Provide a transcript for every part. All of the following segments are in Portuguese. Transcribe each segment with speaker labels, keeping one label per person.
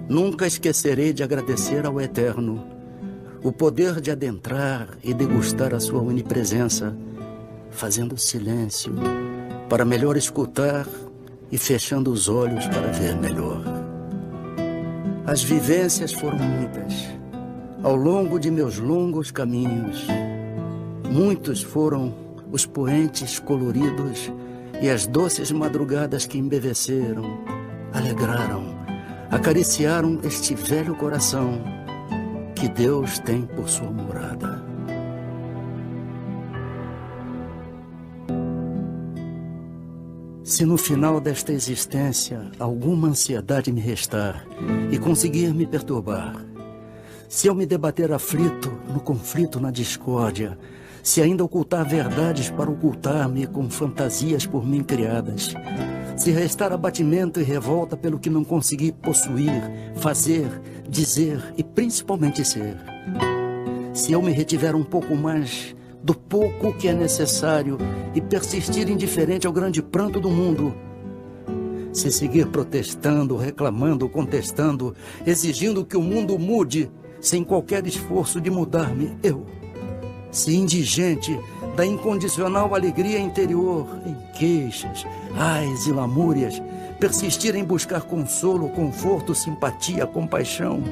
Speaker 1: Nunca esquecerei de agradecer ao Eterno o poder de adentrar e degustar a sua onipresença, fazendo silêncio para melhor escutar e fechando os olhos para ver melhor. As vivências foram muitas, ao longo de meus longos caminhos. Muitos foram os poentes coloridos e as doces madrugadas que embeveceram, alegraram, acariciaram este velho coração que Deus tem por sua morada. Se no final desta existência alguma ansiedade me restar e conseguir me perturbar, se eu me debater aflito no conflito, na discórdia, se ainda ocultar verdades para ocultar-me com fantasias por mim criadas, se restar abatimento e revolta pelo que não consegui possuir, fazer, dizer e principalmente ser, se eu me retiver um pouco mais do pouco que é necessário e persistir indiferente ao grande pranto do mundo, se seguir protestando, reclamando, contestando, exigindo que o mundo mude, sem qualquer esforço de mudar-me, se indigente da incondicional alegria interior, em queixas, ais e lamúrias, persistir em buscar consolo, conforto, simpatia, compaixão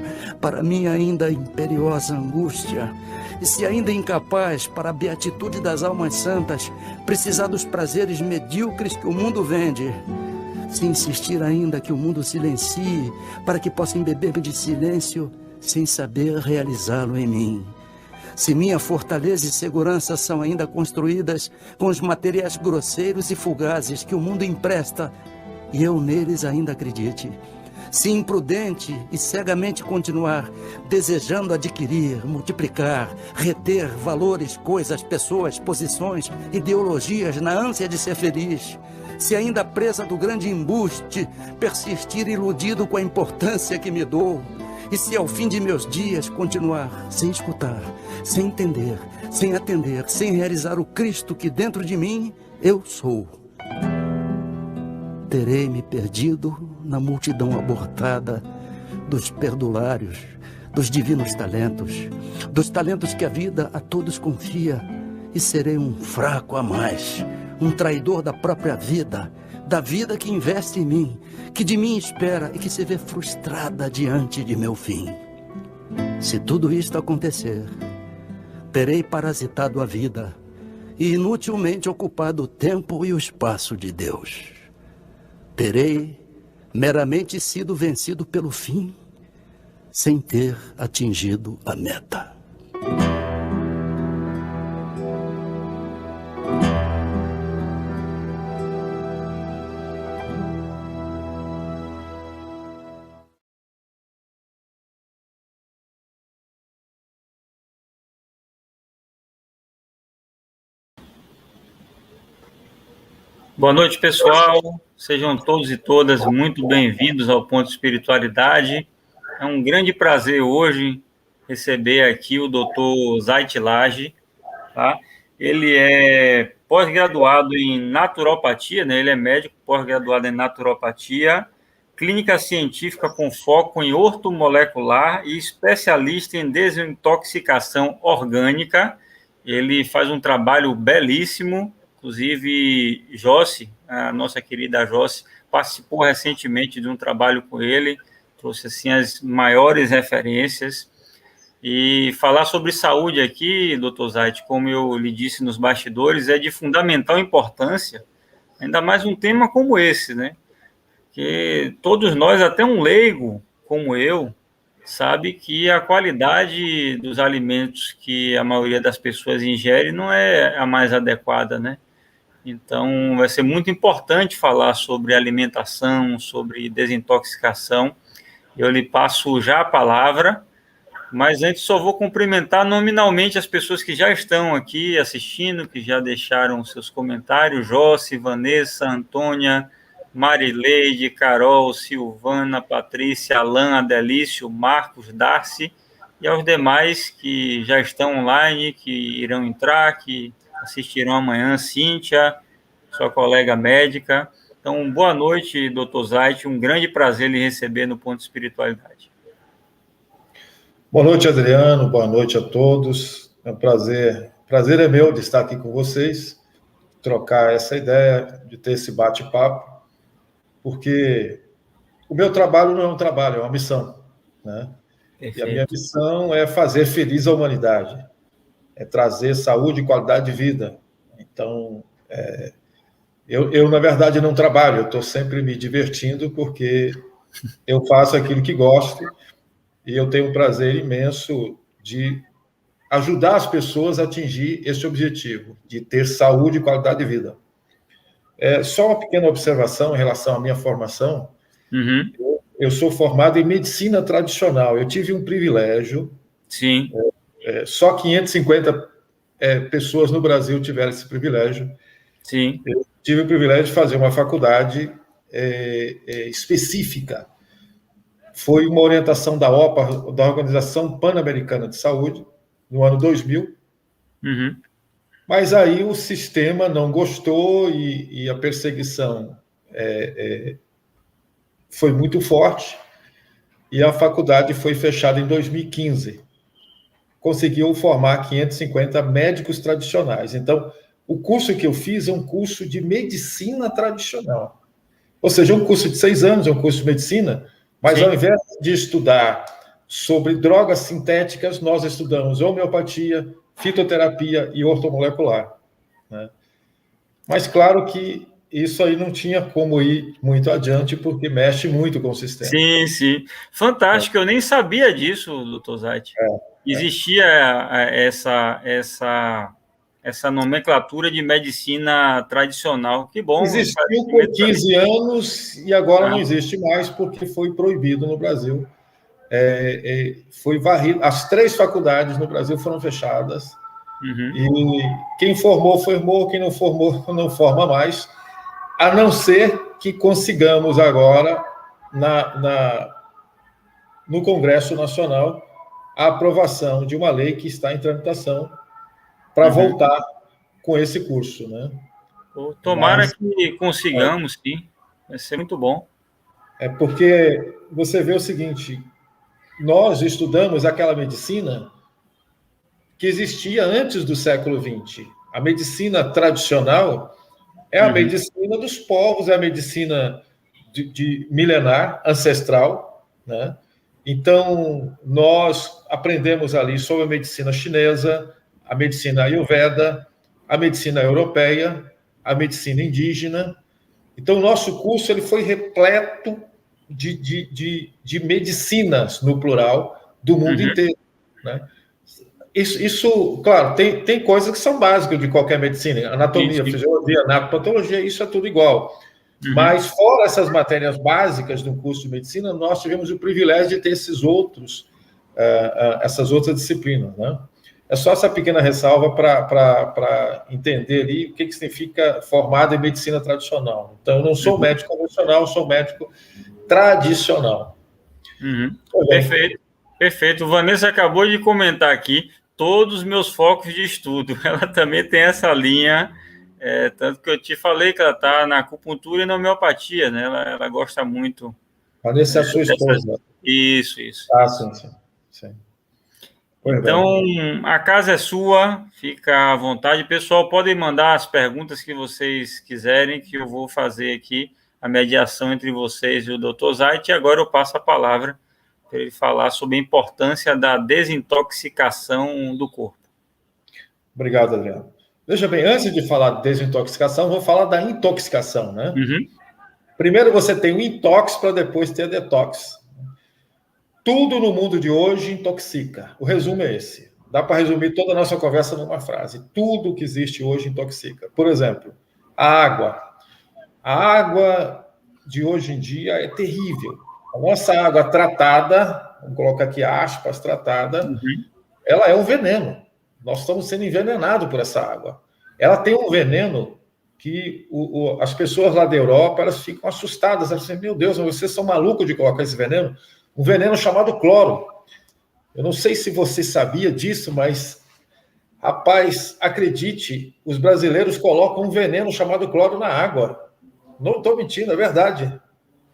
Speaker 1: para minha ainda imperiosa angústia, e se ainda incapaz para a beatitude das almas santas, precisar dos prazeres medíocres que o mundo vende, se insistir ainda que o mundo silencie para que possa embeber-me de silêncio sem saber realizá-lo em mim, se minha fortaleza e segurança são ainda construídas com os materiais grosseiros e fugazes que o mundo empresta e eu neles ainda acredite, se imprudente e cegamente continuar desejando adquirir, multiplicar, reter valores, coisas, pessoas, posições, ideologias na ânsia de ser feliz, se ainda presa do grande embuste persistir iludido com a importância que me dou, e se ao fim de meus dias continuar sem escutar, sem entender, sem atender, sem realizar o Cristo que dentro de mim eu sou, terei me perdido na multidão abortada dos perdulários, dos divinos talentos, dos talentos que a vida a todos confia, e serei um fraco a mais, um traidor da própria vida, da vida que investe em mim, que de mim espera e que se vê frustrada diante de meu fim. Se tudo isto acontecer, terei parasitado a vida e inutilmente ocupado o tempo e o espaço de Deus. Terei meramente sido vencido pelo fim, sem ter atingido a meta.
Speaker 2: Boa noite, pessoal. Sejam todos e todas muito bem-vindos ao Ponto Espiritualidade. É um grande prazer hoje receber aqui o Dr. Zait Laje, tá? Ele é pós-graduado em naturopatia, né? Ele é médico pós-graduado em naturopatia, clínica científica com foco em ortomolecular e especialista em desintoxicação orgânica. Ele faz um trabalho belíssimo. Inclusive, Josi, a nossa querida Josi, participou recentemente de um trabalho com ele, trouxe assim as maiores referências. E falar sobre saúde aqui, doutor Zait, como eu lhe disse nos bastidores, é de fundamental importância, ainda mais um tema como esse, né? Que todos nós, até um leigo como eu, sabe que a qualidade dos alimentos que a maioria das pessoas ingere não é a mais adequada, né? Então, vai ser muito importante falar sobre alimentação, sobre desintoxicação. Eu lhe passo já a palavra, mas antes só vou cumprimentar nominalmente as pessoas que já estão aqui assistindo, que já deixaram seus comentários: Josi, Vanessa, Antônia, Marileide, Carol, Silvana, Patrícia, Alain, Adelício, Marcos, Darcy, e aos demais que já estão online, que irão entrar, que assistirão amanhã, Cíntia, sua colega médica. Então, boa noite, Dr. Zait, um grande prazer lhe receber no Ponto de Espiritualidade.
Speaker 3: Boa noite, Adriano, boa noite a todos. É um prazer é meu de estar aqui com vocês, trocar essa ideia, de ter esse bate-papo, porque o meu trabalho não é um trabalho, é uma missão, né?
Speaker 2: Perfeito.
Speaker 3: E a minha missão é fazer feliz a humanidade, é trazer saúde e qualidade de vida. Então, eu na verdade, não trabalho, eu estou sempre me divertindo, porque eu faço aquilo que gosto, e eu tenho um prazer imenso de ajudar as pessoas a atingir esse objetivo, de ter saúde e qualidade de vida. Só uma pequena observação em relação à minha formação.
Speaker 2: Uhum.
Speaker 3: Eu sou formado em medicina tradicional. Eu tive um privilégio.
Speaker 2: Sim.
Speaker 3: Só 550 pessoas no Brasil tiveram esse privilégio.
Speaker 2: Sim.
Speaker 3: Eu tive o privilégio de fazer uma faculdade específica. Foi uma orientação da OPA, da Organização Pan-Americana de Saúde, no ano 2000.
Speaker 2: Uhum.
Speaker 3: Mas aí o sistema não gostou e a perseguição foi muito forte, e a faculdade foi fechada em 2015. Conseguiu formar 550 médicos tradicionais. Então, o curso que eu fiz é um curso de medicina tradicional. Ou seja, é um curso de 6 anos, é um curso de medicina, mas ao invés de estudar sobre drogas sintéticas, nós estudamos homeopatia, fitoterapia e ortomolecular, né? Mas claro que isso aí não tinha como ir muito adiante, porque mexe muito com o sistema.
Speaker 2: Sim, sim. Fantástico, eu nem sabia disso, doutor Zait. Existia essa nomenclatura de medicina tradicional. Que bom.
Speaker 3: Existiu por 15 anos e agora não existe mais, porque foi proibido no Brasil. Foi varrido. As 3 faculdades no Brasil foram fechadas.
Speaker 2: Uhum.
Speaker 3: E quem formou, quem não formou, não forma mais, a não ser que consigamos agora, no Congresso Nacional, a aprovação de uma lei que está em tramitação para voltar com esse curso, né?
Speaker 2: Tomara que consigamos, sim. Vai ser muito bom.
Speaker 3: Porque você vê o seguinte, nós estudamos aquela medicina que existia antes do século XX. A medicina tradicional é a medicina dos povos, é a medicina de milenar, ancestral, né? Então, nós aprendemos ali sobre a medicina chinesa, a medicina ayurveda, a medicina europeia, a medicina indígena. Então, o nosso curso ele foi repleto de medicinas, no plural, do mundo inteiro, né? Isso, claro, tem coisas que são básicas de qualquer medicina, anatomia, fisiologia, patologia, isso é tudo igual. Mas, fora essas matérias básicas do curso de medicina, nós tivemos o privilégio de ter essas outras disciplinas, né? É só essa pequena ressalva para entender ali o que significa formado em medicina tradicional. Então, eu não sou médico convencional, eu sou médico tradicional.
Speaker 2: Perfeito. Perfeito. Vanessa acabou de comentar aqui todos os meus focos de estudo. Ela também tem essa linha, tanto que eu te falei que ela está na acupuntura e na homeopatia, né? Ela gosta muito.
Speaker 3: Vanessa é a sua esposa.
Speaker 2: Isso.
Speaker 3: Ah, sim.
Speaker 2: Então, a casa é sua, fica à vontade. Pessoal, podem mandar as perguntas que vocês quiserem, que eu vou fazer aqui a mediação entre vocês e o Dr. Zait, e agora eu passo a palavra para ele falar sobre a importância da desintoxicação do corpo.
Speaker 3: Obrigado, Adriano. Veja bem, antes de falar de desintoxicação, vou falar da intoxicação, né? Primeiro você tem o intox para depois ter a detox. Tudo no mundo de hoje intoxica. O resumo é esse. Dá para resumir toda a nossa conversa numa frase. Tudo que existe hoje intoxica. Por exemplo, a água. A água de hoje em dia é terrível. A nossa água tratada, vamos colocar aqui aspas, tratada, ela é um veneno. Nós estamos sendo envenenados por essa água. Ela tem um veneno que as pessoas lá da Europa, elas ficam assustadas. Elas dizem, meu Deus, vocês são malucos de colocar esse veneno? Um veneno chamado cloro. Eu não sei se você sabia disso, mas, rapaz, acredite, os brasileiros colocam um veneno chamado cloro na água. Não estou mentindo, é verdade.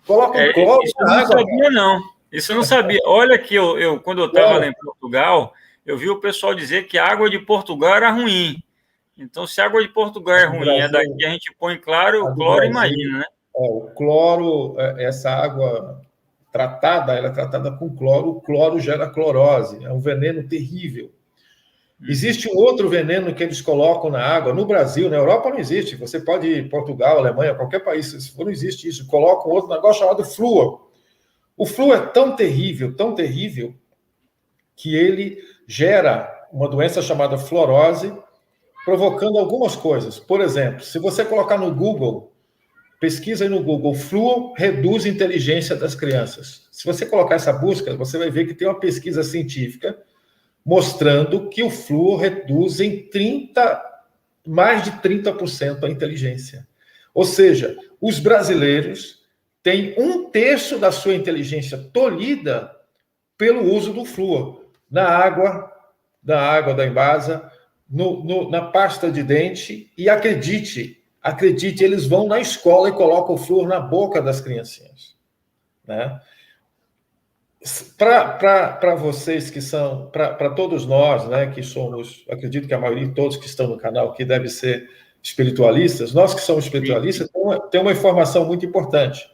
Speaker 3: Coloca um cloro
Speaker 2: isso eu
Speaker 3: na
Speaker 2: não
Speaker 3: água.
Speaker 2: sabia, não. Isso eu não sabia. Olha que quando eu estava lá em Portugal, eu vi o pessoal dizer que a água de Portugal era ruim. Então, se a água de Portugal é ruim,
Speaker 3: Brasil,
Speaker 2: daqui a gente põe, claro, o cloro, imagina, né?
Speaker 3: O cloro, essa água tratada, ela é tratada com cloro. O cloro gera clorose, é um veneno terrível. Existe um outro veneno que eles colocam na água. No Brasil, na Europa não existe. Você pode ir Portugal, Alemanha, qualquer país, se for, não existe isso. Colocam outro negócio chamado flúor. O flúor é tão terrível, que ele gera uma doença chamada fluorose, provocando algumas coisas. Por exemplo, se você colocar no Google, pesquisa aí no Google, flúor reduz a inteligência das crianças. Se você colocar essa busca, você vai ver que tem uma pesquisa científica mostrando que o flúor reduz em mais de 30% a inteligência. Ou seja, os brasileiros têm 1/3 da sua inteligência tolhida pelo uso do flúor na água da Embasa, na pasta de dente, e acredite, eles vão na escola e colocam o flúor na boca das criancinhas, né? Para vocês que são, para todos nós, né, que somos, acredito que a maioria de todos que estão no canal aqui devem ser espiritualistas, nós que somos espiritualistas, tem uma informação muito importante.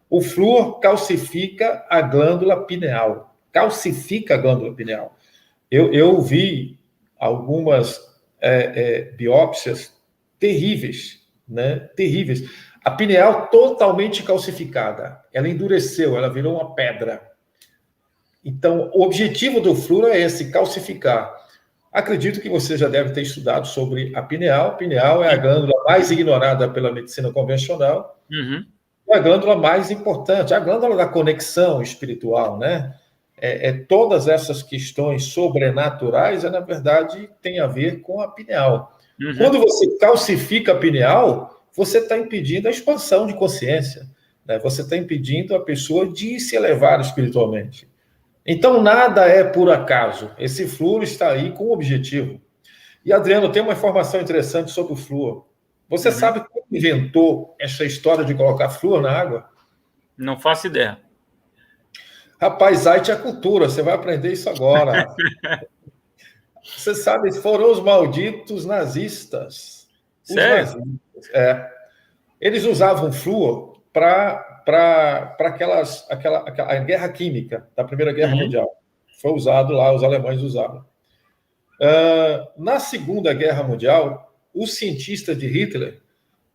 Speaker 3: O flúor calcifica a glândula pineal. Calcifica a glândula pineal. Eu vi algumas biópsias terríveis, né? Terríveis. A pineal totalmente calcificada. Ela endureceu, ela virou uma pedra. Então, o objetivo do flúor é esse, calcificar. Acredito que você já deve ter estudado sobre a pineal. A pineal é a glândula mais ignorada pela medicina convencional.
Speaker 2: Uhum.
Speaker 3: É a glândula mais importante, a glândula da conexão espiritual, né? Todas essas questões sobrenaturais, na verdade, tem a ver com a pineal. Uhum. Quando você calcifica a pineal, você está impedindo a expansão de consciência, né? Você está impedindo a pessoa de se elevar espiritualmente. Então, nada é por acaso. Esse flúor está aí com um objetivo. E, Adriano, tem uma informação interessante sobre o flúor. Você sabe quem inventou essa história de colocar flúor na água?
Speaker 2: Não faço ideia.
Speaker 3: Rapaz, Zait é cultura, você vai aprender isso agora. Você sabe, foram os malditos nazistas.
Speaker 2: Sério?
Speaker 3: Nazistas, eles usavam flúor para a guerra química da Primeira Guerra Mundial. Foi usado lá, os alemães usavam. Na Segunda Guerra Mundial, os cientistas de Hitler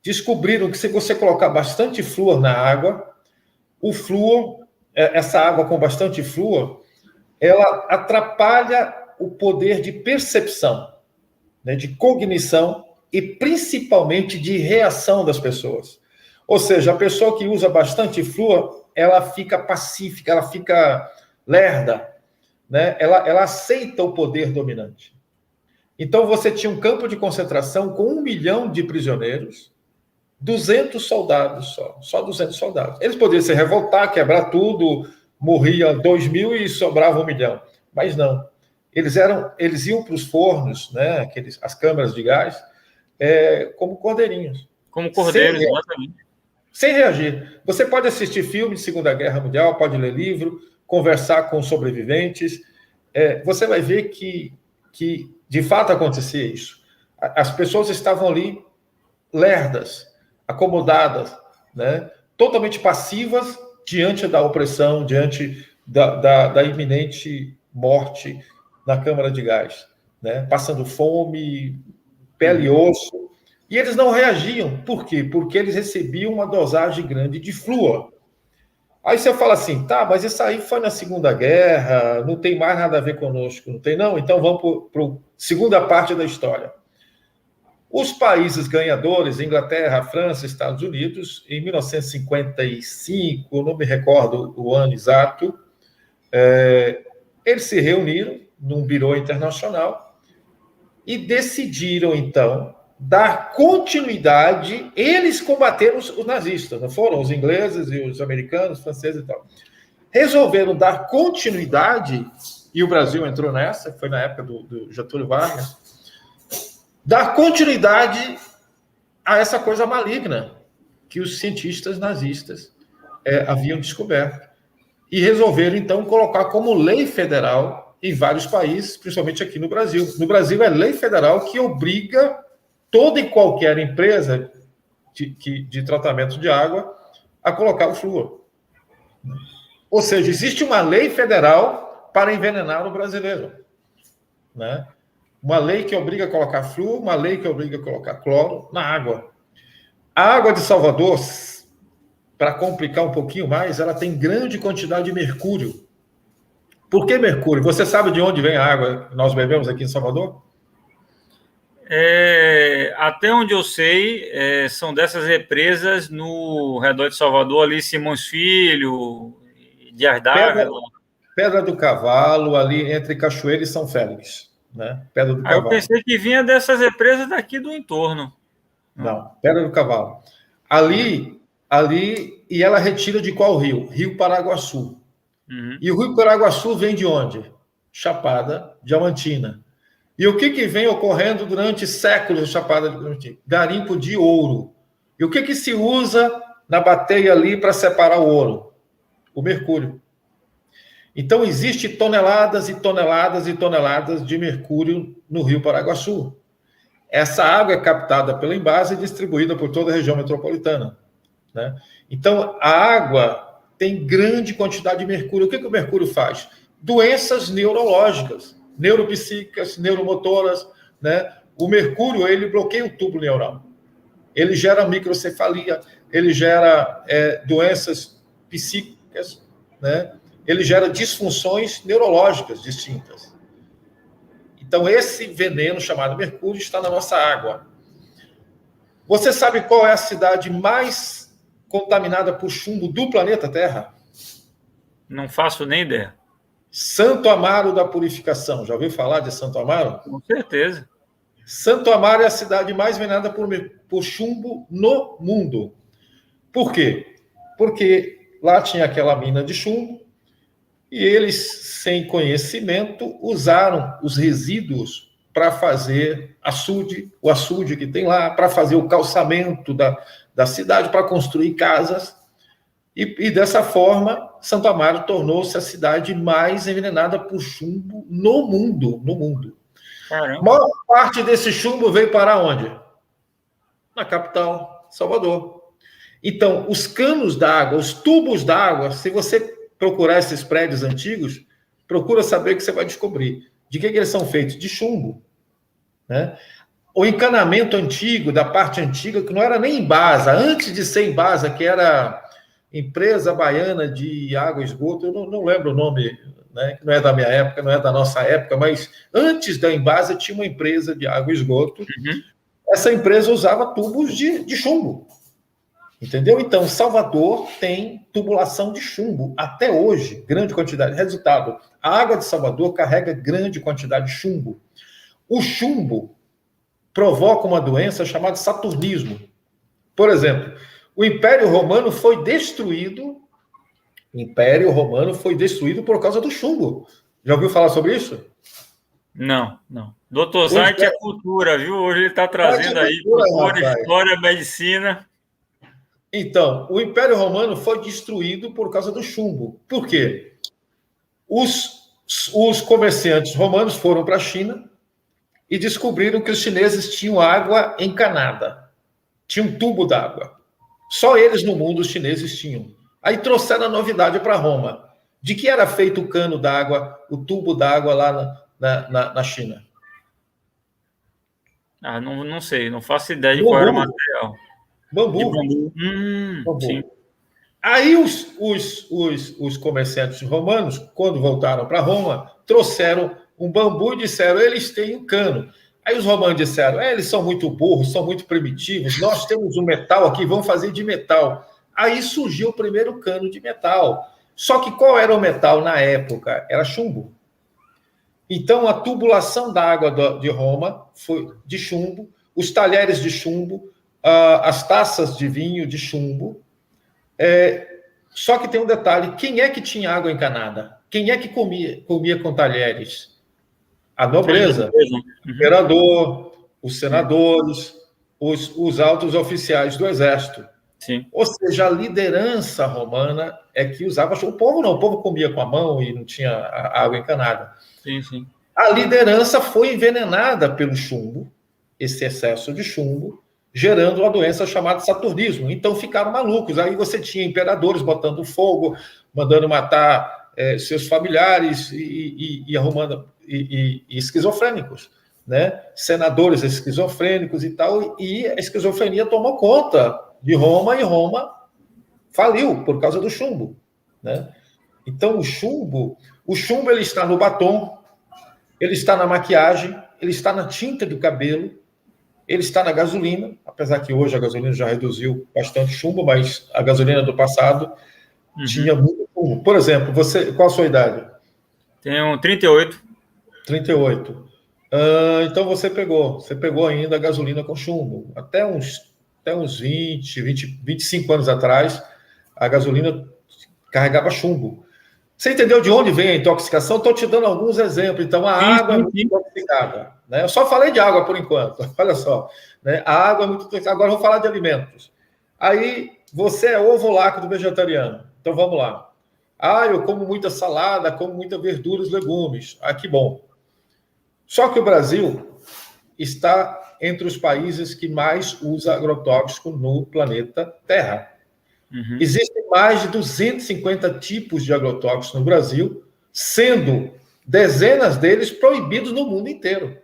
Speaker 3: descobriram que se você colocar bastante flúor na água, o flúor, essa água com bastante flúor, ela atrapalha o poder de percepção, né, de cognição e principalmente de reação das pessoas. Ou seja, a pessoa que usa bastante flúor, ela fica pacífica, ela fica lerda, né? Ela aceita o poder dominante. Então, você tinha um campo de concentração com 1 milhão de prisioneiros, 200 soldados só 200 soldados. Eles poderiam se revoltar, quebrar tudo, morria 2.000 e sobrava 1 milhão. Mas não. Eles iam para os fornos, né? As câmaras de gás, como cordeirinhos.
Speaker 2: Como cordeiros, exatamente.
Speaker 3: Sem reagir. Você pode assistir filme de Segunda Guerra Mundial, pode ler livro, conversar com sobreviventes. Você vai ver que de fato acontecia isso. As pessoas estavam ali lerdas, acomodadas, né? Totalmente passivas diante da opressão, diante da iminente morte na câmara de gás, né? Passando fome, pele e osso. E eles não reagiam. Por quê? Porque eles recebiam uma dosagem grande de flúor. Aí você fala assim, tá, mas isso aí foi na Segunda Guerra, não tem mais nada a ver conosco, não tem não? Então vamos para a segunda parte da história. Os países ganhadores, Inglaterra, França, Estados Unidos, em 1955, não me recordo o ano exato, eles se reuniram num birô internacional e decidiram, então, dar continuidade. Eles combateram os nazistas, não foram? Os ingleses e os americanos, os franceses e tal. Resolveram dar continuidade, e o Brasil entrou nessa, foi na época do Getúlio Vargas, dar continuidade a essa coisa maligna. que os cientistas nazistas haviam descoberto. E resolveram, então, colocar como lei federal em vários países, principalmente aqui no Brasil. No Brasil é lei federal que obriga toda e qualquer empresa de tratamento de água a colocar o flúor. Ou seja, existe uma lei federal para envenenar o brasileiro, né? Uma lei que obriga a colocar flúor, uma lei que obriga a colocar cloro na água. A água de Salvador, para complicar um pouquinho mais, ela tem grande quantidade de mercúrio. Por que mercúrio? Você sabe de onde vem a água que nós bebemos aqui em Salvador?
Speaker 2: Até onde eu sei, são dessas represas no redor de Salvador, ali Simões Filho, Dias d'Ávila.
Speaker 3: Pedra do Cavalo, ali entre Cachoeira e São Félix, né? Pedra do Cavalo.
Speaker 2: Eu pensei que vinha dessas represas daqui do entorno.
Speaker 3: Não, Pedra do Cavalo. Ali, e ela retira de qual rio? Rio Paraguaçu.
Speaker 2: Uhum.
Speaker 3: E o Rio Paraguaçu vem de onde? Chapada Diamantina. E o que vem ocorrendo durante séculos na Chapada Diamantina? Garimpo de ouro. E o que se usa na bateia ali para separar o ouro? O mercúrio. Então, existe toneladas e toneladas e toneladas de mercúrio no Rio Paraguaçu. Essa água é captada pela Embasa e distribuída por toda a região metropolitana, né? Então, a água tem grande quantidade de mercúrio. O que o mercúrio faz? Doenças neurológicas, neuropsíquicas, neuromotoras, né? O mercúrio, ele bloqueia o tubo neural. Ele gera microcefalia, ele gera doenças psíquicas, né? Ele gera disfunções neurológicas distintas. Então, esse veneno chamado mercúrio está na nossa água. Você sabe qual é a cidade mais contaminada por chumbo do planeta Terra?
Speaker 2: Não faço nem ideia.
Speaker 3: Santo Amaro da Purificação. Já ouviu falar de Santo Amaro?
Speaker 2: Com certeza.
Speaker 3: Santo Amaro é a cidade mais envenenada por chumbo no mundo. Por quê? Porque lá tinha aquela mina de chumbo, e eles, sem conhecimento, usaram os resíduos para fazer o açude que tem lá, para fazer o calçamento da cidade, para construir casas. E dessa forma, Santo Amaro tornou-se a cidade mais envenenada por chumbo no mundo. No mundo.
Speaker 2: Caramba.
Speaker 3: A maior parte desse chumbo veio para onde? Na capital, Salvador. Então, os canos d'água, os tubos d'água, se você procurar esses prédios antigos, procura saber o que você vai descobrir. De que eles são feitos? De chumbo, né? O encanamento antigo, da parte antiga, que não era nem Embasa, antes de ser Embasa, que era Empresa Baiana de Água e Esgoto, eu não lembro o nome, né? Não é da minha época, não é da nossa época, mas antes da Embasa tinha uma empresa de água e esgoto. Uhum. Essa empresa usava tubos de chumbo. Entendeu? Então, Salvador tem tubulação de chumbo até hoje, grande quantidade. Resultado, a água de Salvador carrega grande quantidade de chumbo. O chumbo provoca uma doença chamada saturnismo. Por exemplo, o Império Romano foi destruído. O Império Romano foi destruído por causa do chumbo. Já ouviu falar sobre isso?
Speaker 2: Não. Doutor Zait é cultura, viu? Hoje ele está trazendo aí cultura, história, medicina.
Speaker 3: Então, o Império Romano foi destruído por causa do chumbo. Por quê? Os comerciantes romanos foram para a China e descobriram que os chineses tinham água encanada. Tinha um tubo d'água. Só eles no mundo, os chineses, tinham. Aí trouxeram a novidade para Roma. De que era feito o cano d'água, o tubo d'água lá na China?
Speaker 2: Não sei, não faço ideia de qual era o material.
Speaker 3: Bambu.
Speaker 2: Bambu. Sim.
Speaker 3: Aí os comerciantes romanos, quando voltaram para Roma, trouxeram um bambu e disseram, eles têm um cano. Aí os romanos disseram, eles são muito burros, são muito primitivos, nós temos um metal aqui, vamos fazer de metal. Aí surgiu o primeiro cano de metal. Só que qual era o metal na época? Era chumbo. Então, a tubulação da água de Roma foi de chumbo, os talheres de chumbo, as taças de vinho de chumbo. Só que tem um detalhe, quem é que tinha água encanada? Quem é que comia com talheres? A nobreza, o imperador, os senadores, os altos oficiais do exército.
Speaker 2: Sim.
Speaker 3: Ou seja, a liderança romana é que usava chumbo. O povo não, o povo comia com a mão e não tinha água encanada.
Speaker 2: Sim, sim.
Speaker 3: A liderança foi envenenada pelo chumbo, esse excesso de chumbo, gerando uma doença chamada saturnismo. Então ficaram malucos. Aí você tinha imperadores botando fogo, mandando matar seus familiares e arrumando e esquizofrênicos, né? Senadores esquizofrênicos e tal, e a esquizofrenia tomou conta de Roma, e Roma faliu por causa do chumbo, né? Então o chumbo ele está no batom, ele está na maquiagem, ele está na tinta do cabelo, ele está na gasolina, apesar que hoje a gasolina já reduziu bastante chumbo, mas a gasolina do passado tinha muito chumbo. Por exemplo, qual a sua idade?
Speaker 2: Tenho 38.
Speaker 3: 38. Então você pegou ainda a gasolina com chumbo. Até uns 25 anos atrás, a gasolina carregava chumbo. Você entendeu de onde vem a intoxicação? Estou te dando alguns exemplos. Então, a água é muito intoxicada, né? Eu só falei de água por enquanto. Olha só, né? A água é muito intoxicada. Agora eu vou falar de alimentos. Aí, você é ovo-lacto vegetariano. Então, vamos lá. Eu como muita salada, como muita verduras, legumes. Que bom. Só que o Brasil está entre os países que mais usa agrotóxico no planeta Terra. Existem mais de 250 tipos de agrotóxicos no Brasil, sendo dezenas deles proibidos no mundo inteiro.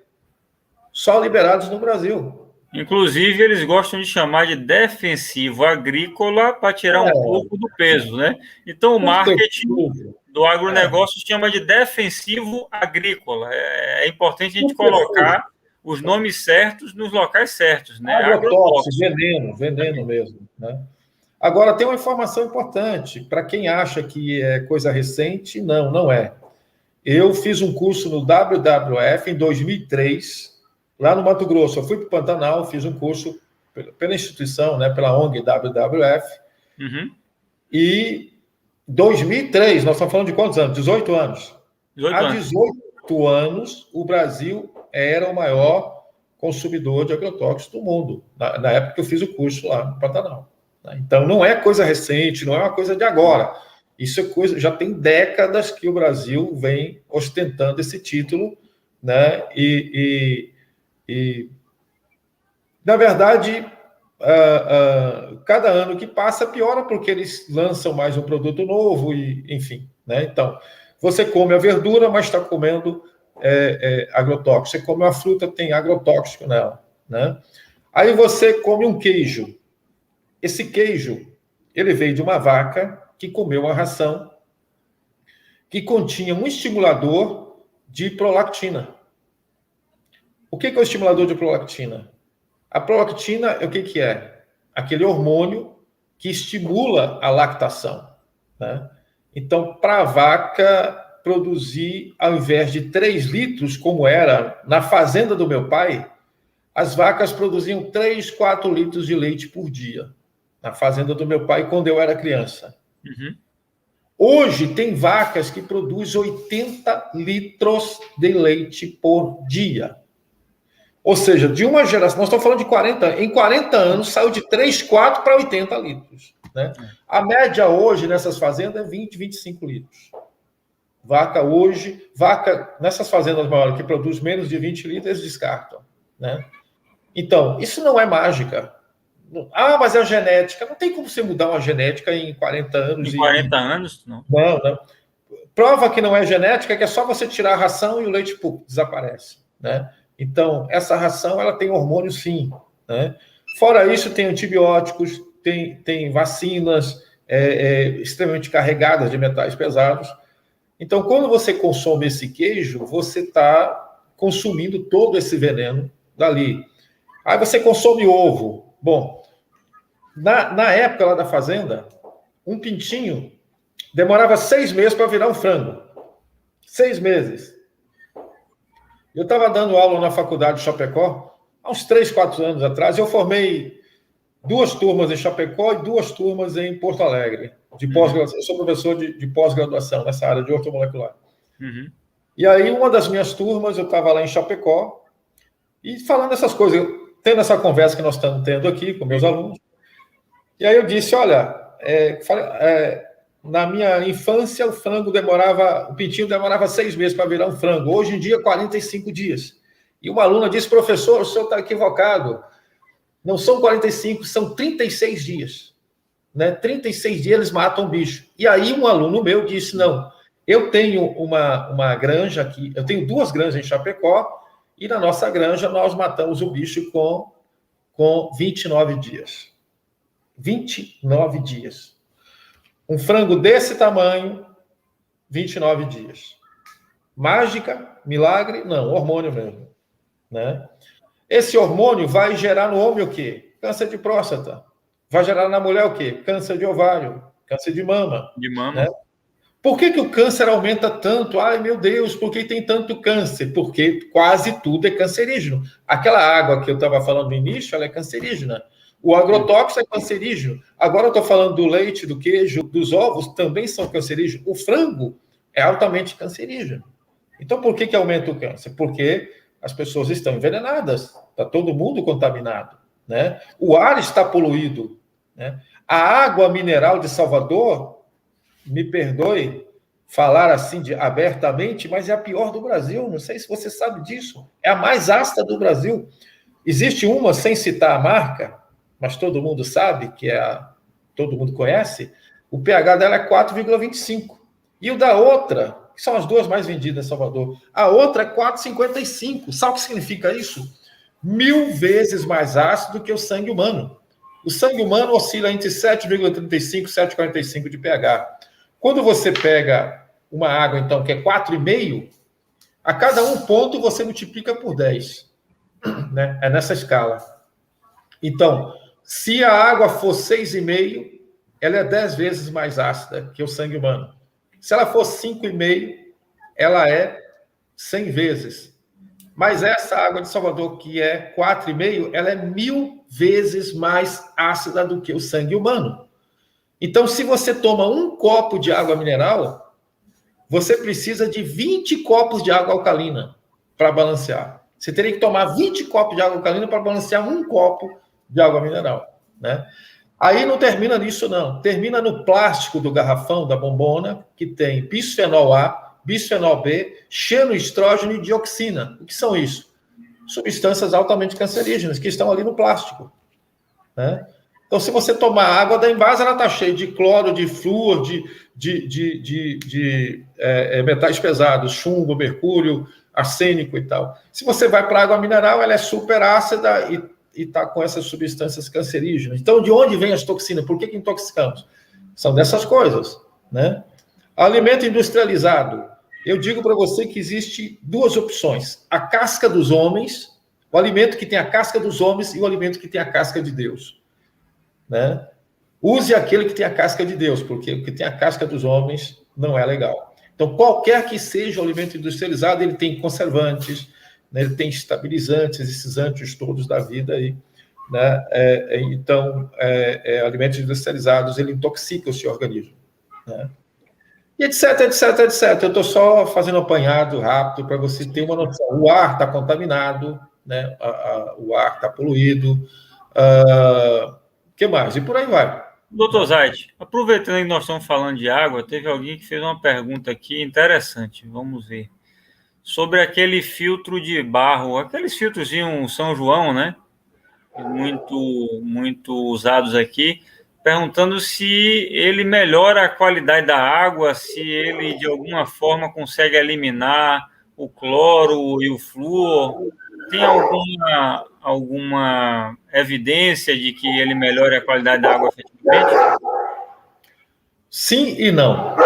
Speaker 3: Só liberados no Brasil.
Speaker 2: Inclusive, eles gostam de chamar de defensivo agrícola para tirar um pouco do peso, né? Então, o marketing do agronegócio chama de defensivo agrícola. É importante a gente colocar os nomes certos nos locais certos, né?
Speaker 3: Agrotóxico, veneno mesmo, né? Agora, tem uma informação importante. Para quem acha que é coisa recente, não é. Eu fiz um curso no WWF em 2003, lá no Mato Grosso. Eu fui para o Pantanal, fiz um curso pela instituição, né, pela ONG WWF. E 2003, nós estamos falando de quantos anos? 18 anos. Há 18 anos, o Brasil era o maior consumidor de agrotóxicos do mundo, na época que eu fiz o curso lá no Pantanal. Então, não é coisa recente, não é uma coisa de agora. Isso é coisa, já tem décadas que o Brasil vem ostentando esse título, né? Na verdade, cada ano que passa piora porque eles lançam mais um produto novo, e enfim, né? Então, você come a verdura, mas está comendo agrotóxico. Você come uma fruta, tem agrotóxico nela, né? Aí você come um queijo. Esse queijo, ele veio de uma vaca que comeu uma ração que continha um estimulador de prolactina. O que é o estimulador de prolactina? A prolactina, o que é? Aquele hormônio que estimula a lactação, né? Então, para a vaca produzir, ao invés de 3 litros, como era na fazenda do meu pai, as vacas produziam 3, 4 litros de leite por dia. Na fazenda do meu pai, quando eu era criança. Hoje, tem vacas que produzem 80 litros de leite por dia. Ou seja, de uma geração, nós estamos falando de 40 anos, em 40 anos saiu de 3, 4 para 80 litros. Né? A média hoje nessas fazendas é 20, 25 litros. Vaca nessas fazendas maiores que produzem menos de 20 litros, eles descartam. Né? Então, isso não é mágica. Mas é a genética. Não tem como você mudar uma genética em 40 anos.
Speaker 2: Em 40 anos, não.
Speaker 3: Não. Prova que não é genética, que é só você tirar a ração e o leite desaparece. Né? Então, essa ração ela tem hormônio, sim. Né? Fora isso, tem antibióticos, tem vacinas extremamente carregadas de metais pesados. Então, quando você consome esse queijo, você está consumindo todo esse veneno dali. Aí você consome ovo. Bom, na época lá da fazenda, um pintinho demorava 6 meses para virar um frango. 6 meses. Eu estava dando aula na faculdade de Chapecó, há uns 3, 4 anos atrás. Eu formei 2 turmas em Chapecó e 2 turmas em Porto Alegre, de pós-graduação. Eu sou professor de pós-graduação nessa área de ortomolecular. E aí, uma das minhas turmas, eu estava lá em Chapecó, e falando essas coisas, tendo essa conversa que nós estamos tendo aqui com meus alunos, E aí eu disse, olha, na minha infância o pintinho demorava 6 meses para virar um frango. Hoje em dia, 45 dias. E uma aluna disse, professor, o senhor está equivocado. Não são 45, são 36 dias. Né? 36 dias eles matam o bicho. E aí um aluno meu disse, não, eu tenho uma granja aqui, eu tenho 2 granjas em Chapecó, e na nossa granja nós matamos o bicho com 29 dias. 29 dias. Um frango desse tamanho, 29 dias. Mágica? Milagre? Não, hormônio mesmo. Né? Esse hormônio vai gerar no homem o quê? Câncer de próstata. Vai gerar na mulher o quê? Câncer de ovário, câncer de mama.
Speaker 2: De mama.
Speaker 3: Né? Por que o câncer aumenta tanto? Ai, meu Deus, por que tem tanto câncer? Porque quase tudo é cancerígeno. Aquela água que eu estava falando no início, ela é cancerígena. O agrotóxico é cancerígeno. Agora eu estou falando do leite, do queijo, dos ovos, também são cancerígenos. O frango é altamente cancerígeno. Então, por que aumenta o câncer? Porque as pessoas estão envenenadas. Está todo mundo contaminado. Né? O ar está poluído. Né? A água mineral de Salvador, me perdoe falar assim abertamente, mas é a pior do Brasil. Não sei se você sabe disso. É a mais ácida do Brasil. Existe uma, sem citar a marca, mas todo mundo sabe, todo mundo conhece, o pH dela é 4,25. E o da outra, que são as 2 mais vendidas em Salvador, a outra é 4,55. Sabe o que significa isso? 1000 vezes mais ácido do que o sangue humano. O sangue humano oscila entre 7,35 e 7,45 de pH. Quando você pega uma água, então, que é 4,5, a cada 1 ponto você multiplica por 10. Né? É nessa escala. Então, se a água for 6,5, ela é 10 vezes mais ácida que o sangue humano. Se ela for 5,5, ela é 100 vezes. Mas essa água de Salvador, que é 4,5, ela é 1000 vezes mais ácida do que o sangue humano. Então, se você toma 1 copo de água mineral, você precisa de 20 copos de água alcalina para balancear. Você teria que tomar 20 copos de água alcalina para balancear 1 copo de água mineral. Né? Aí não termina nisso, não. Termina no plástico do garrafão, da bombona, que tem bisfenol A, bisfenol B, xenoestrógeno e dioxina. O que são isso? Substâncias altamente cancerígenas que estão ali no plástico. Né? Então, se você tomar água da Embasa, ela está cheia de cloro, de flúor, de metais pesados, chumbo, mercúrio, arsênico e tal. Se você vai para a água mineral, ela é super ácida e está com essas substâncias cancerígenas. Então, de onde vem as toxinas? Por que intoxicamos? São dessas coisas. Né? Alimento industrializado. Eu digo para você que existe 2 opções. A casca dos homens, o alimento que tem a casca dos homens e o alimento que tem a casca de Deus. Né? Use aquele que tem a casca de Deus, porque o que tem a casca dos homens não é legal. Então, qualquer que seja o alimento industrializado, ele tem conservantes, né? Ele tem estabilizantes, esses antes todos da vida aí. Né? Então, alimentos industrializados, ele intoxica o seu organismo. Né? E etc, etc, etc. Eu estou só fazendo um apanhado rápido para você ter uma noção. O ar está contaminado, né? O ar está poluído. O que mais? E por aí vai.
Speaker 2: Doutor Zaid, aproveitando que nós estamos falando de água, teve alguém que fez uma pergunta aqui interessante. Vamos ver. Sobre aquele filtro de barro, aqueles filtrozinhos São João, né? Muito usados aqui, perguntando se ele melhora a qualidade da água, se ele, de alguma forma, consegue eliminar o cloro e o flúor. Tem alguma evidência de que ele melhore a qualidade da água efetivamente?
Speaker 3: Sim e não.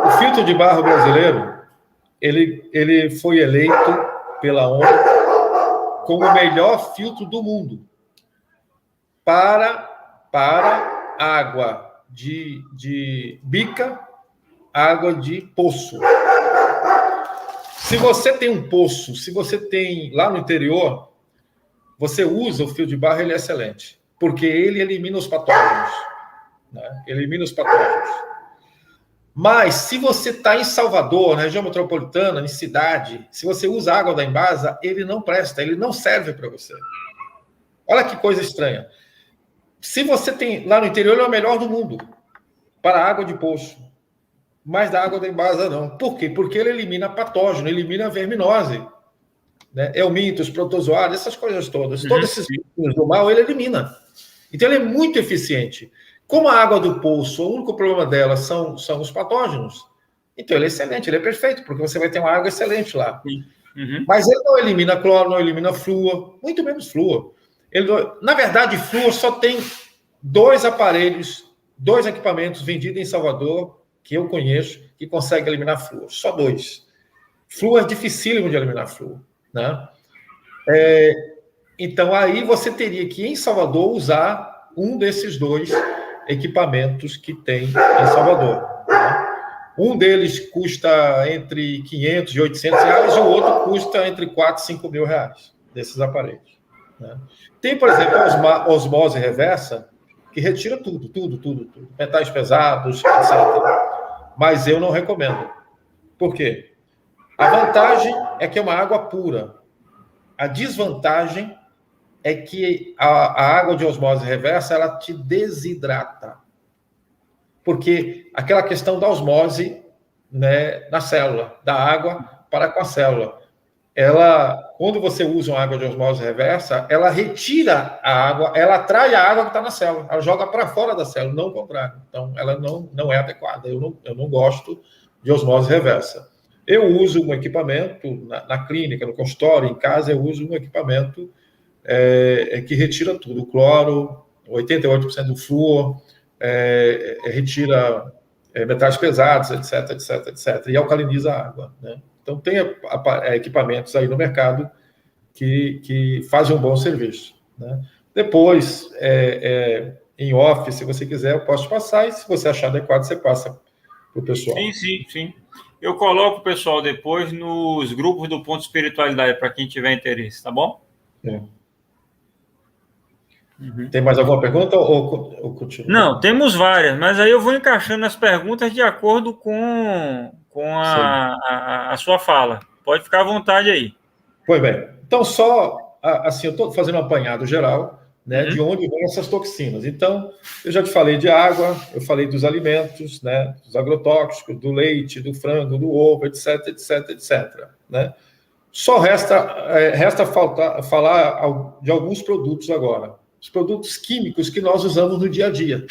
Speaker 3: O filtro de barro brasileiro, ele foi eleito pela ONU como o melhor filtro do mundo para água de bica, água de poço. Se você tem um poço, se você tem lá no interior, você usa o filtro de barro, ele é excelente, porque ele elimina os patógenos. Né? Elimina os patógenos. Mas, se você está em Salvador, na região metropolitana, em cidade, se você usa a água da Embasa, ele não presta, ele não serve para você. Olha que coisa estranha. Se você tem... Lá no interior, ele é o melhor do mundo para a água de poço. Mas da água da embasa, não. Por quê? Porque ele elimina patógeno, elimina verminose, né? Eumintos, protozoários, essas coisas todas. Todos esses bichos do mal, ele elimina. Então, ele é muito eficiente. Como a água do poço, o único problema dela são os patógenos, então ele é excelente, ele é perfeito, porque você vai ter uma água excelente lá. Mas ele não elimina cloro, não elimina flúor, muito menos flúor. Na verdade, flúor só tem 2 aparelhos, 2 equipamentos vendidos em Salvador, que eu conheço, que conseguem eliminar flúor. Só 2. Flúor é dificílimo de eliminar flúor, né? Então, aí você teria que, em Salvador, usar um desses 2 equipamentos que tem em Salvador, né? Um deles custa entre 500 e 800 reais, e o outro custa entre 4 e 5 mil reais, desses aparelhos, né? Tem, por exemplo, a osmose reversa, que retira tudo, metais pesados, etc. Mas eu não recomendo. Por quê? A vantagem é que é uma água pura. A desvantagem é que a água de osmose reversa, ela te desidrata. Porque aquela questão da osmose, né, na célula, da água para com a célula. Quando você usa uma água de osmose reversa, ela retira a água, ela atrai a água que está na célula, ela joga para fora da célula, não o contrário. Então, ela não é adequada. Eu não gosto de osmose reversa. Eu uso um equipamento na clínica, no consultório, em casa, eu uso um equipamento que retira tudo. O cloro, 88% do flúor, retira metais pesados, etc. E alcaliniza a água, né? Então, tem equipamentos aí no mercado que fazem um bom serviço, né? Depois, em off, se você quiser, eu posso passar, e se você achar adequado, você passa para o pessoal.
Speaker 2: Sim. Eu coloco o pessoal depois nos grupos do Ponto Espiritualidade, para quem tiver interesse, tá bom?
Speaker 3: Tem mais alguma pergunta ou continua?
Speaker 2: Não, temos várias, mas aí eu vou encaixando as perguntas de acordo com a sua fala. Pode ficar à vontade aí.
Speaker 3: Pois bem. Então, só assim, eu estou fazendo um apanhado geral, né, de onde vêm essas toxinas. Então, eu já te falei de água, eu falei dos alimentos, né, dos agrotóxicos, do leite, do frango, do ovo, etc. Né? Só resta falar de alguns produtos agora. Os produtos químicos que nós usamos no dia a dia.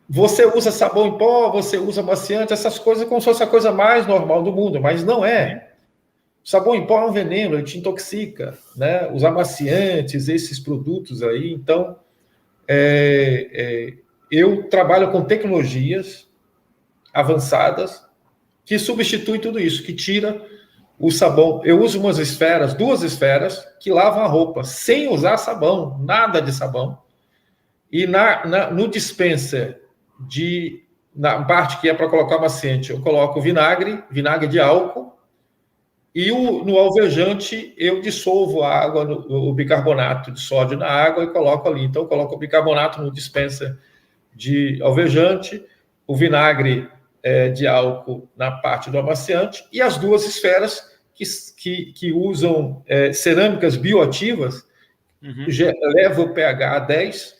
Speaker 3: Você usa sabão em pó, você usa amaciante, essas coisas como se fosse a coisa mais normal do mundo, mas não é. Sabão em pó é um veneno, ele te intoxica, né? Os amaciantes, esses produtos aí. Então, eu trabalho com tecnologias avançadas que substituem tudo isso, que tira o sabão. Eu uso duas esferas, que lavam a roupa, sem usar sabão, nada de sabão. E no dispenser, na parte que é para colocar amaciante, eu coloco vinagre de álcool, e no alvejante eu dissolvo a água, o bicarbonato de sódio na água e coloco ali. Então, eu coloco o bicarbonato no dispenser de alvejante, o vinagre de álcool na parte do amaciante, e as duas esferas que usam cerâmicas bioativas, leva o pH a 10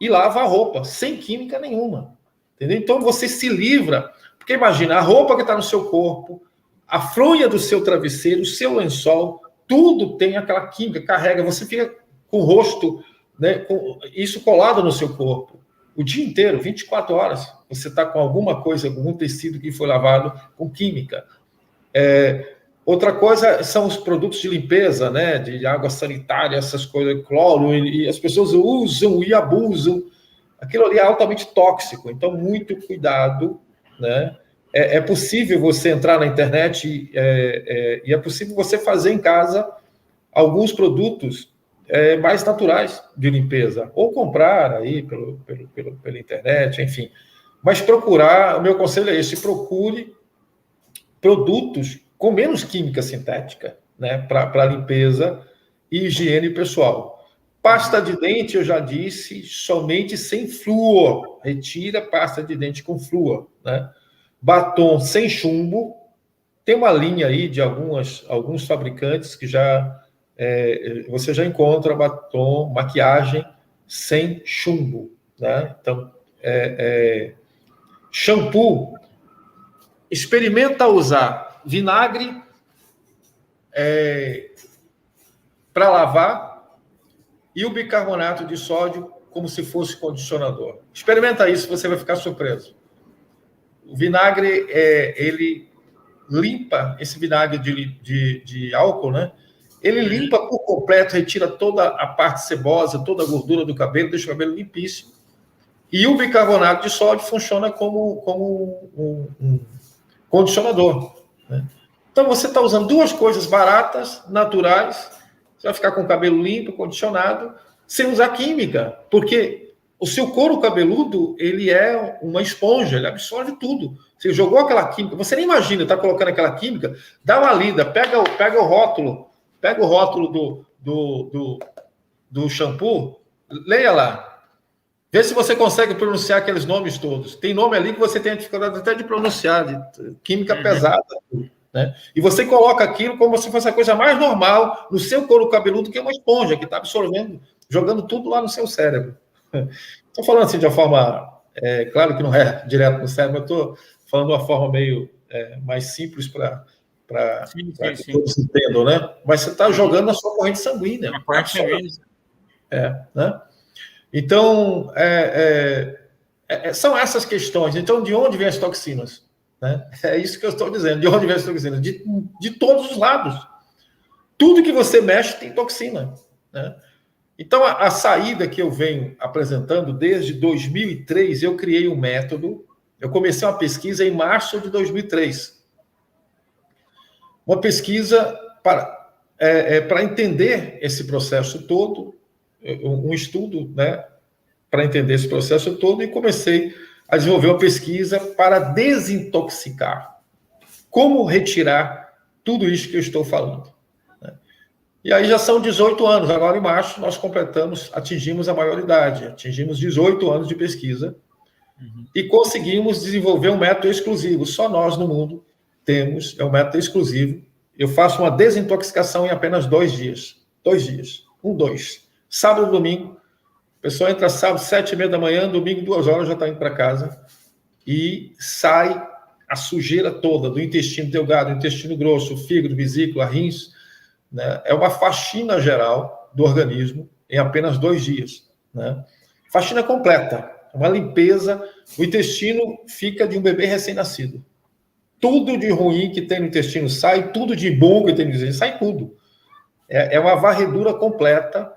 Speaker 3: e lava a roupa, sem química nenhuma. Entendeu? Então, você se livra, porque imagina, a roupa que está no seu corpo, a fronha do seu travesseiro, o seu lençol, tudo tem aquela química, carrega, você fica com o rosto, né, com isso colado no seu corpo. O dia inteiro, 24 horas, você está com alguma coisa, algum tecido que foi lavado com química. Outra coisa são os produtos de limpeza, né, de água sanitária, essas coisas, cloro, e as pessoas usam e abusam. Aquilo ali é altamente tóxico, então muito cuidado, né? É possível você entrar na internet e é possível você fazer em casa alguns produtos mais naturais de limpeza, ou comprar aí pela internet, enfim. Mas o meu conselho é esse: procure produtos com menos química sintética, né, para limpeza e higiene pessoal. Pasta de dente, eu já disse, somente sem flúor. Retira pasta de dente com flúor, né? Batom sem chumbo. Tem uma linha aí de alguns fabricantes que você já encontra batom, maquiagem sem chumbo, né? Então, shampoo, experimenta usar vinagre para lavar e o bicarbonato de sódio como se fosse condicionador. Experimenta isso, você vai ficar surpreso. O vinagre, ele limpa, esse vinagre de álcool, né? Ele limpa por completo, retira toda a parte sebosa, toda a gordura do cabelo, deixa o cabelo limpíssimo. E o bicarbonato de sódio funciona como um condicionador, né? Então, você está usando duas coisas baratas, naturais, você vai ficar com o cabelo limpo, condicionado, sem usar química, porque o seu couro cabeludo, ele é uma esponja, ele absorve tudo. Você jogou aquela química, você nem imagina, está colocando aquela química, dá uma lida, pega o rótulo do shampoo, leia lá, vê se você consegue pronunciar aqueles nomes todos. Tem nome ali que você tem dificuldade até de pronunciar, de química pesada, né? E você coloca aquilo como se fosse a coisa mais normal no seu couro cabeludo, que é uma esponja, que está absorvendo, jogando tudo lá no seu cérebro. Estou falando assim de uma forma, claro que não é direto no cérebro, eu estou falando de uma forma meio mais simples para que todos entendam, né? Mas você está jogando na sua corrente sanguínea.
Speaker 2: A corrente sanguínea.
Speaker 3: Né? Então, são essas questões. Então, de onde vêm as toxinas? Né? É isso que eu estou dizendo. De onde vêm as toxinas? De todos os lados. Tudo que você mexe tem toxina, né? Então, a saída que eu venho apresentando desde 2003, eu criei um método. Eu comecei uma pesquisa em março de 2003. Uma pesquisa para entender esse processo todo, um estudo, né, para entender esse processo todo, e comecei a desenvolver uma pesquisa para desintoxicar. Como retirar tudo isso que eu estou falando. E aí já são 18 anos. Agora, em março, nós atingimos a maioridade. Atingimos 18 anos de pesquisa e conseguimos desenvolver um método exclusivo. Só nós no mundo temos, é um método exclusivo. Eu faço uma desintoxicação em apenas 2 dias. 2 dias. 2. Sábado e domingo. A pessoa entra sábado, 7h30 da manhã, domingo, 2 horas, já está indo para casa. E sai a sujeira toda do intestino delgado, intestino grosso, fígado, vesícula, rins, né? É uma faxina geral do organismo em apenas 2 dias, né? Faxina completa, uma limpeza. O intestino fica de um bebê recém-nascido. Tudo de ruim que tem no intestino sai, tudo de bom que tem no intestino sai, tudo. É uma varredura completa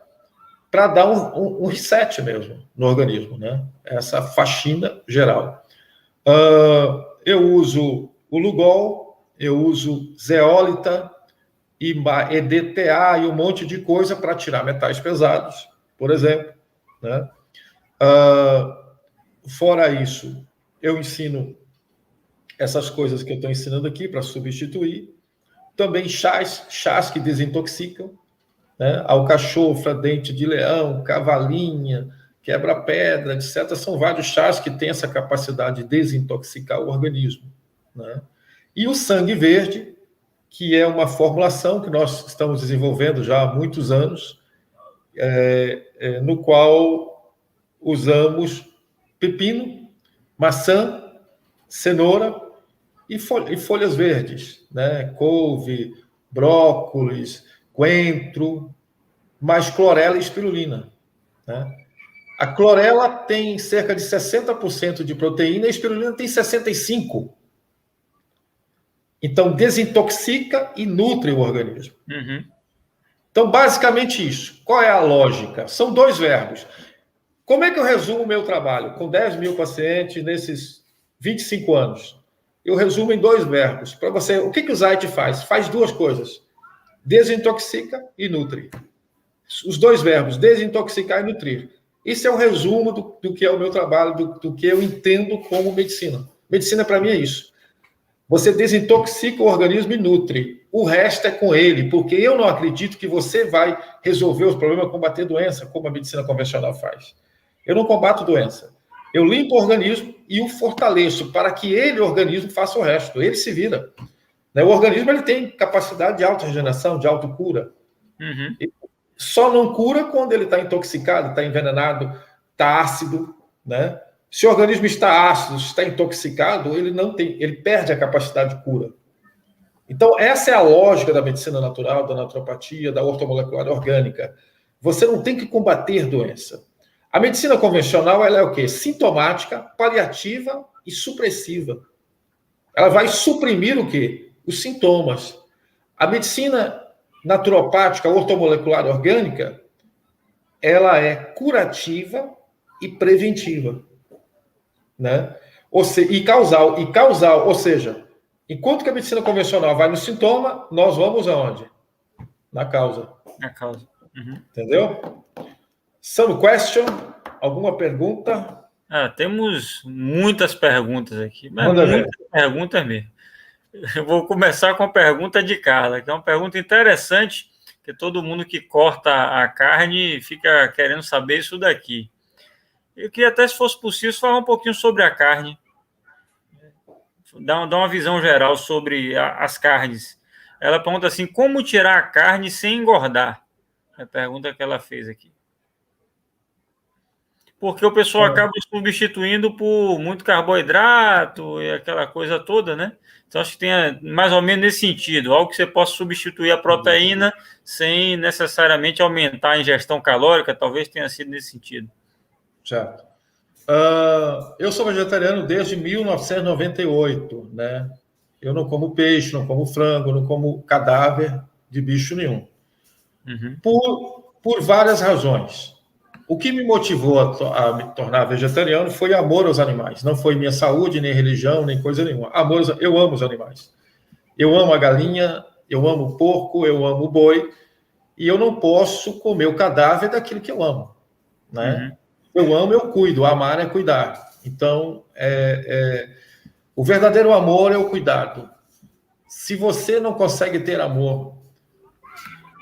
Speaker 3: para dar um reset mesmo no organismo, né? Essa faxina geral. Eu uso o Lugol, eu uso zeólita, e EDTA e um monte de coisa para tirar metais pesados, por exemplo, né? Fora isso, eu ensino essas coisas que eu estou ensinando aqui para substituir. Também chás que desintoxicam, né? Alcachofra, dente de leão, cavalinha, quebra-pedra, etc. São vários chás que têm essa capacidade de desintoxicar o organismo, né? E o sangue verde, que é uma formulação que nós estamos desenvolvendo já há muitos anos, no qual usamos pepino, maçã, cenoura e folhas verdes, né? Couve, brócolis, coentro, mais clorela e espirulina, né? A clorela tem cerca de 60% de proteína e a espirulina tem 65%. Então, desintoxica e nutre o organismo. Então, basicamente isso. Qual é a lógica? São 2 verbos. Como é que eu resumo o meu trabalho? Com 10 mil pacientes nesses 25 anos. Eu resumo em 2 verbos. Para você, o que o Zait faz? Faz 2 coisas. Desintoxica e nutre. Os 2 verbos, desintoxicar e nutrir. Isso é um resumo do que é o meu trabalho, do que eu entendo como medicina. Medicina, para mim, é isso. Você desintoxica o organismo e nutre. O resto é com ele, porque eu não acredito que você vai resolver os problemas, combater doença, como a medicina convencional faz. Eu não combato doença. Eu limpo o organismo e o fortaleço para que ele, o organismo, faça o resto. Ele se vira. O organismo ele tem capacidade de auto-regeneração, de autocura. Só não cura quando ele está intoxicado, está envenenado, está ácido, né? Se o organismo está ácido, está intoxicado, ele perde a capacidade de cura. Então, essa é a lógica da medicina natural, da naturopatia, da ortomolecular orgânica. Você não tem que combater doença. A medicina convencional, ela é o quê? Sintomática, paliativa e supressiva. Ela vai suprimir o quê? Os sintomas. A medicina naturopática, ortomolecular orgânica, ela é curativa e preventiva, né? E causal, ou seja, enquanto que a medicina convencional vai no sintoma, nós vamos aonde? Na causa.
Speaker 2: Na causa. Uhum.
Speaker 3: Entendeu? Some question? Alguma pergunta?
Speaker 2: Temos muitas perguntas aqui, mas
Speaker 3: Manda
Speaker 2: muitas
Speaker 3: ver.
Speaker 2: perguntas mesmo. Eu vou começar com a pergunta de Carla, que é uma pergunta interessante, que todo mundo que corta a carne fica querendo saber isso daqui. Eu queria até, se fosse possível, falar um pouquinho sobre a carne, dar uma visão geral sobre as carnes. Ela pergunta assim, como tirar a carne sem engordar? É a pergunta que ela fez aqui. Porque o pessoal acaba substituindo por muito carboidrato e aquela coisa toda, né? Então, acho que tem mais ou menos nesse sentido, algo que você possa substituir a proteína sem necessariamente aumentar a ingestão calórica, talvez tenha sido nesse sentido.
Speaker 3: Certo. Eu sou vegetariano desde 1998, né? Eu não como peixe, não como frango, não como cadáver de bicho nenhum.
Speaker 2: Uhum.
Speaker 3: Por várias razões. O que me motivou a me tornar vegetariano foi amor aos animais. Não foi minha saúde, nem religião, nem coisa nenhuma. Eu amo os animais. Eu amo a galinha, eu amo o porco, eu amo o boi, e eu não posso comer o cadáver daquilo que eu amo, né? Uhum. Eu amo, eu cuido. Amar é cuidar. Então, o verdadeiro amor é o cuidado. Se você não consegue ter amor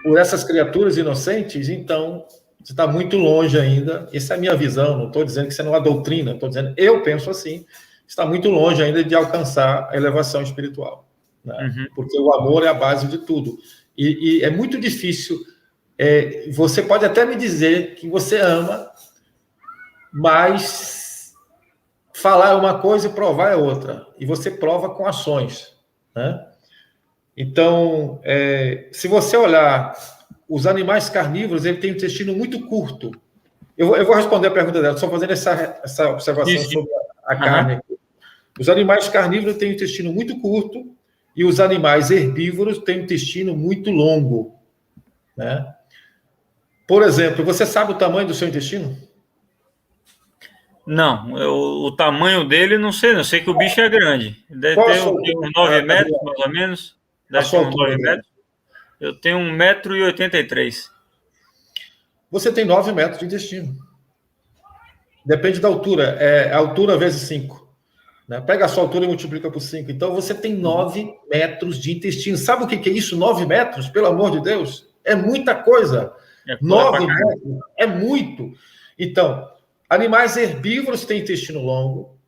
Speaker 3: por essas criaturas inocentes, então você está muito longe ainda. Essa é a minha visão. Não estou dizendo que você não é doutrina. Estou dizendo, eu penso assim, está muito longe ainda de alcançar a elevação espiritual, né? Uhum. Porque o amor é a base de tudo. E é muito difícil. Você pode até me dizer que você ama, mas falar é uma coisa e provar é outra. E você prova com ações, né? Então, se você olhar os animais carnívoros, ele tem um intestino muito curto. Eu vou responder a pergunta dela, só fazendo essa observação sobre a carne aqui. Os animais carnívoros têm um intestino muito curto e os animais herbívoros têm um intestino muito longo, né? Por exemplo, você sabe o tamanho do seu intestino?
Speaker 2: Não, o tamanho dele não sei, não sei que o bicho é grande. Deve ter uns 9 metros, mais ou menos. Deve ter uns 9 metros. Eu tenho 1,83 m.
Speaker 3: Você tem 9 metros de intestino. Depende da altura. É a altura vezes 5. Né? Pega a sua altura e multiplica por 5. Então, você tem 9 metros de intestino. Sabe o que é isso? 9 metros? Pelo amor de Deus. É muita coisa. 9 metros é muito. Então, animais herbívoros têm intestino longo.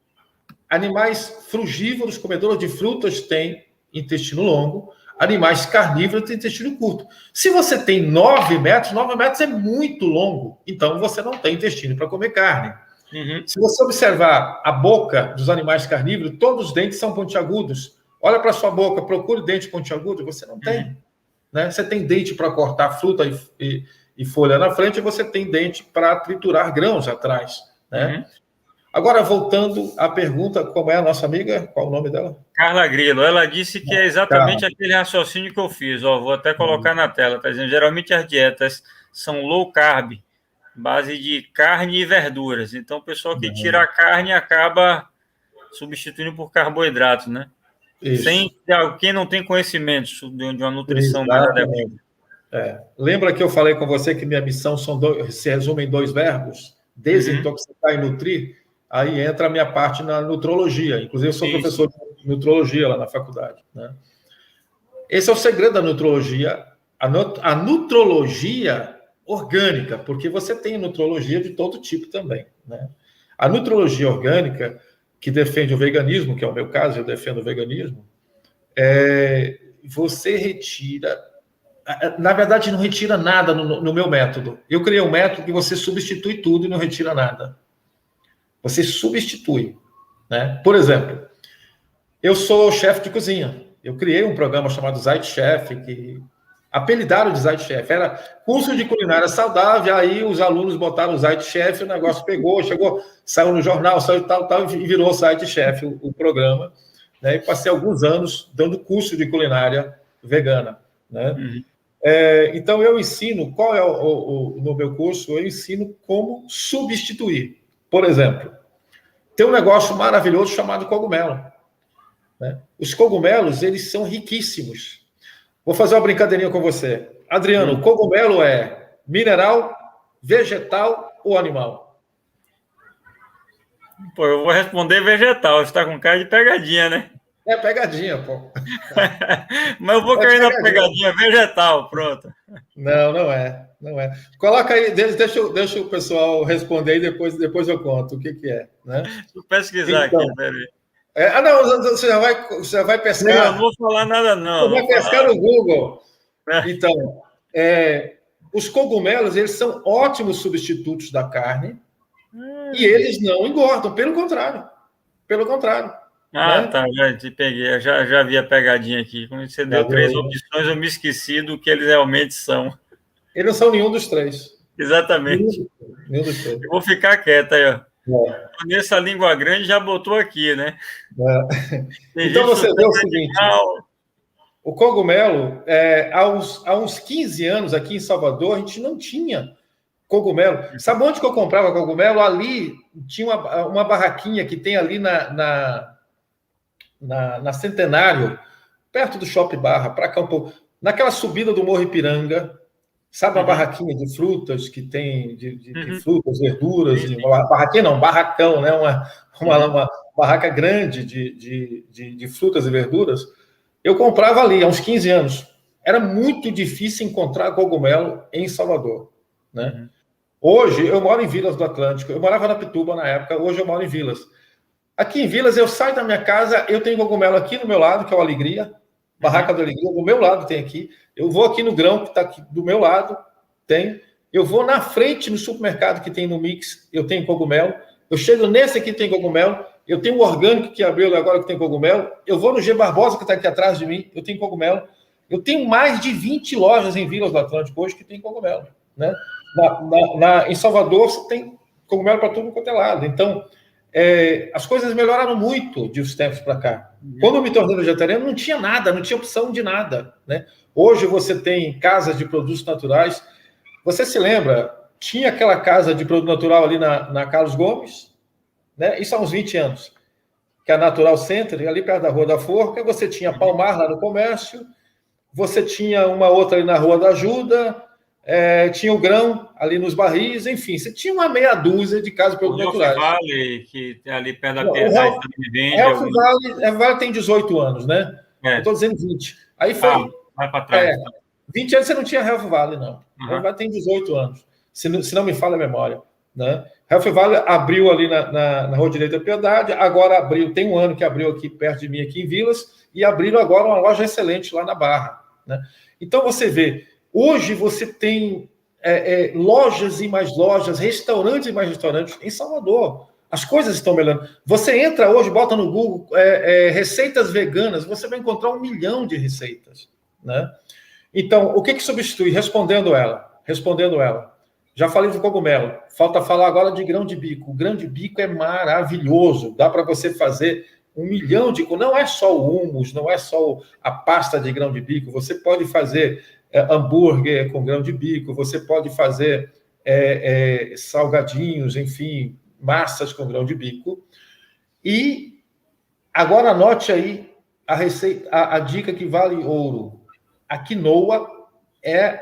Speaker 3: Animais frugívoros, comedores de frutas, têm intestino longo. Animais carnívoros têm intestino curto. Se você tem 9 metros é muito longo. Então, você não tem intestino para comer carne. Uhum. Se você observar a boca dos animais carnívoros, todos os dentes são pontiagudos. Olha para a sua boca, procure dente pontiagudo, você não tem. Uhum. Né? Você tem dente para cortar fruta e folha na frente, e você tem dente para triturar grãos atrás. Né? Uhum. Agora, voltando à pergunta, como é a nossa amiga? Qual o nome dela?
Speaker 2: Carla Grilo. Ela disse que é exatamente aquele raciocínio que eu fiz. Vou até colocar na tela. Está dizendo, geralmente as dietas são low carb, base de carne e verduras. Então, o pessoal que tira a carne acaba substituindo por carboidratos, né? Isso. Sem quem não tem conhecimento de uma nutrição mais adequada.
Speaker 3: Lembra que eu falei com você que minha missão se resume em 2 verbos? Desintoxicar e nutrir? Aí entra a minha parte na nutrologia. Inclusive, eu sou professor de nutrologia lá na faculdade. Né? Esse é o segredo da nutrologia. A nutrologia orgânica, porque você tem nutrologia de todo tipo também. Né? A nutrologia orgânica, que defende o veganismo, que é o meu caso, eu defendo o veganismo, você retira Na verdade, não retira nada no meu método. Eu criei um método que você substitui tudo e não retira nada. Você substitui, né? Por exemplo, eu sou chefe de cozinha. Eu criei um programa chamado Zait Chef, que apelidaram de Zait Chef. Era curso de culinária saudável, aí os alunos botaram o Zait Chef, o negócio pegou, saiu no jornal, saiu tal, e virou Zait Chef o programa. Né? E passei alguns anos dando curso de culinária vegana. Né?
Speaker 2: Uhum.
Speaker 3: Então, eu ensino, qual é no meu curso? Eu ensino como substituir. Por exemplo, tem um negócio maravilhoso chamado cogumelo. Né? Os cogumelos, eles são riquíssimos. Vou fazer uma brincadeirinha com você. Adriano, cogumelo é mineral, vegetal ou animal?
Speaker 2: Pô, eu vou responder vegetal. Você está com cara de pegadinha, né?
Speaker 3: É pegadinha, pô.
Speaker 2: Mas eu vou cair na pegadinha vegetal, pronto.
Speaker 3: Não é. Coloca aí, deixa o pessoal responder e depois eu conto o que é. Né?
Speaker 2: Deixa eu pesquisar
Speaker 3: então,
Speaker 2: aqui, peraí.
Speaker 3: Não, você já vai pescar.
Speaker 2: Não, não vou falar nada, não.
Speaker 3: Você vai pescar no Google. Então, os cogumelos, eles são ótimos substitutos da carne e eles não engordam, pelo contrário.
Speaker 2: Ah,
Speaker 3: né?
Speaker 2: tá, já te peguei. Eu já vi a pegadinha aqui. Quando você deu 3 opções, eu me esqueci do que eles realmente são.
Speaker 3: Eles não são nenhum dos 3.
Speaker 2: Exatamente.
Speaker 3: Nenhum dos 3.
Speaker 2: Eu vou ficar quieto aí, ó. Nessa língua grande já botou aqui, né?
Speaker 3: Então você vê o seguinte: o cogumelo, há uns 15 anos aqui em Salvador, a gente não tinha cogumelo. Sabe onde que eu comprava cogumelo? Ali tinha uma barraquinha que tem ali na Centenário, perto do Shopping Barra, para cá um pouco, naquela subida do Morro Ipiranga. Sabe a barraquinha de frutas que tem, de frutas, verduras? Barraquinha não, barracão, né? Uma barraca grande de frutas e verduras. Eu comprava ali há uns 15 anos. Era muito difícil encontrar cogumelo em Salvador. Né? Hoje, eu moro em Vilas do Atlântico. Eu morava na Pituba na época, hoje eu moro em Vilas. Aqui em Vilas, eu saio da minha casa, eu tenho cogumelo aqui do meu lado, que é o Alegria. Barraca do Alegria, do meu lado tem aqui. Eu vou aqui no Grão, que está aqui do meu lado, tem. Eu vou na frente no supermercado que tem no Mix, eu tenho cogumelo. Eu chego nesse aqui que tem cogumelo. Eu tenho o Orgânico que abriu agora que tem cogumelo. Eu vou no G Barbosa, que está aqui atrás de mim, eu tenho cogumelo. Eu tenho mais de 20 lojas em Vilas do Atlântico hoje que tem cogumelo. Né? Em Salvador, você tem cogumelo para tudo quanto é lado. Então, as coisas melhoraram muito de uns tempos para cá. Quando eu me tornei vegetariano, não tinha nada, não tinha opção de nada. Né? Hoje você tem casas de produtos naturais. Você se lembra, tinha aquela casa de produto natural ali na Carlos Gomes, né? Isso há uns 20 anos, que é a Natural Center, ali perto da Rua da Forca. Você tinha Palmar lá no comércio, você tinha uma outra ali na Rua da Ajuda, tinha o Grão ali nos Barris, enfim, você tinha uma meia dúzia de casas de produtos naturais.
Speaker 2: O Vale, que é ali perto da Piedade,
Speaker 3: o Vale tem 18 anos, né? Eu estou dizendo 20. Aí foi...
Speaker 2: vai para trás.
Speaker 3: 20 anos você não tinha Health Valley, não. Health Valley tem 18 anos, se não me falha a memória. Né? Health Valley abriu ali na Rua Direita da Piedade, agora abriu, tem um ano que abriu aqui perto de mim, aqui em Vilas, e abriram agora uma loja excelente lá na Barra. Né? Então você vê, hoje você tem lojas e mais lojas, restaurantes e mais restaurantes em Salvador. As coisas estão melhorando. Você entra hoje, bota no Google receitas veganas, você vai encontrar 1 milhão de receitas. Né? Então, o que substitui? Respondendo ela. Já falei do cogumelo. Falta falar agora de grão de bico. O grão de bico é maravilhoso. Dá para você fazer 1 milhão de... Não é só o hummus, não é só a pasta de grão de bico. Você pode fazer hambúrguer com grão de bico. Você pode fazer salgadinhos, enfim, massas com grão de bico. E agora anote aí a receita, a dica que vale ouro. A quinoa é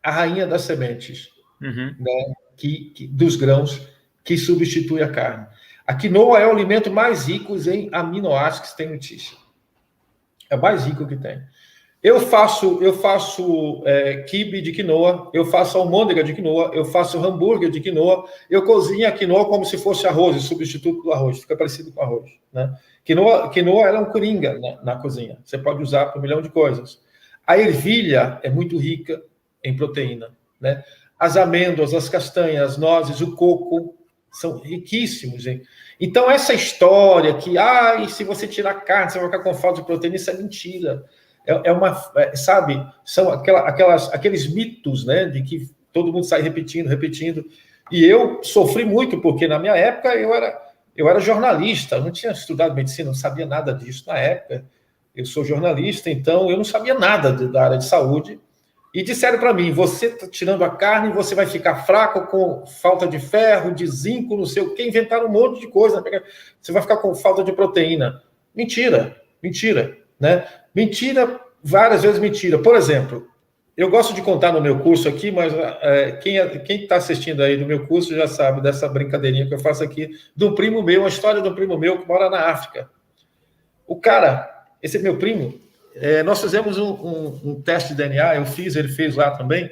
Speaker 3: a rainha das sementes, né? Dos grãos, que substitui a carne. A quinoa é o alimento mais rico em aminoácidos que tem notícia. É o mais rico que tem. Eu faço quibe de quinoa, eu faço almôndega de quinoa, eu faço hambúrguer de quinoa, eu cozinho a quinoa como se fosse arroz, substituto do arroz, fica parecido com arroz. Né? Quinoa ela é um coringa na cozinha, você pode usar para 1 milhão de coisas. A ervilha é muito rica em proteína, né? As amêndoas, as castanhas, as nozes, o coco são riquíssimos, hein? Então, essa história que, se você tirar carne, você vai ficar com falta de proteína, isso é mentira. Sabe, são aqueles mitos, né, de que todo mundo sai repetindo. E eu sofri muito, porque na minha época eu era jornalista, eu não tinha estudado medicina, não sabia nada disso na época. Eu sou jornalista, então eu não sabia nada da área de saúde. E disseram para mim, você está tirando a carne, você vai ficar fraco, com falta de ferro, de zinco, não sei o quê. Inventaram um monte de coisa. Você vai ficar com falta de proteína. Mentira, né? Mentira, várias vezes mentira. Por exemplo, eu gosto de contar no meu curso aqui, mas quem está assistindo aí no meu curso já sabe dessa brincadeirinha que eu faço aqui, de um primo meu, uma história de um primo meu que mora na África. O cara, esse é meu primo, nós fizemos um teste de DNA, eu fiz, ele fez lá também,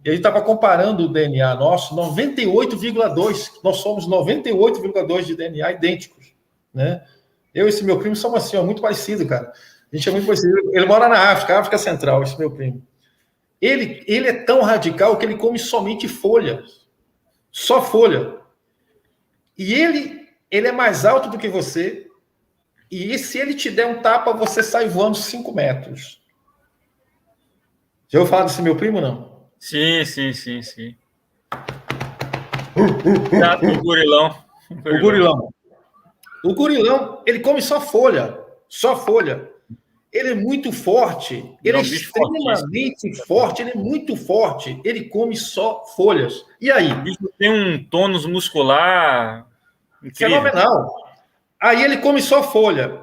Speaker 3: e a gente estava comparando o DNA nosso, 98,2, nós somos 98,2 de DNA idênticos, né? Eu e esse meu primo somos assim, muito parecidos, cara. A gente é muito parecido. Ele mora na África Central, esse meu primo. Ele é tão radical que ele come somente folhas. Só folha. E ele é mais alto do que você. E se ele te der um tapa, você sai voando 5 metros. Já ouviu falar desse meu primo, não?
Speaker 2: Sim. O gurilão.
Speaker 3: O gurilão, ele come só folha. Só folha. Ele é muito forte. Ele é extremamente forte. Ele é muito forte. Ele come só folhas. E aí?
Speaker 2: O bicho tem um tônus muscular incrível.
Speaker 3: Fenomenal. Aí ele come só folha.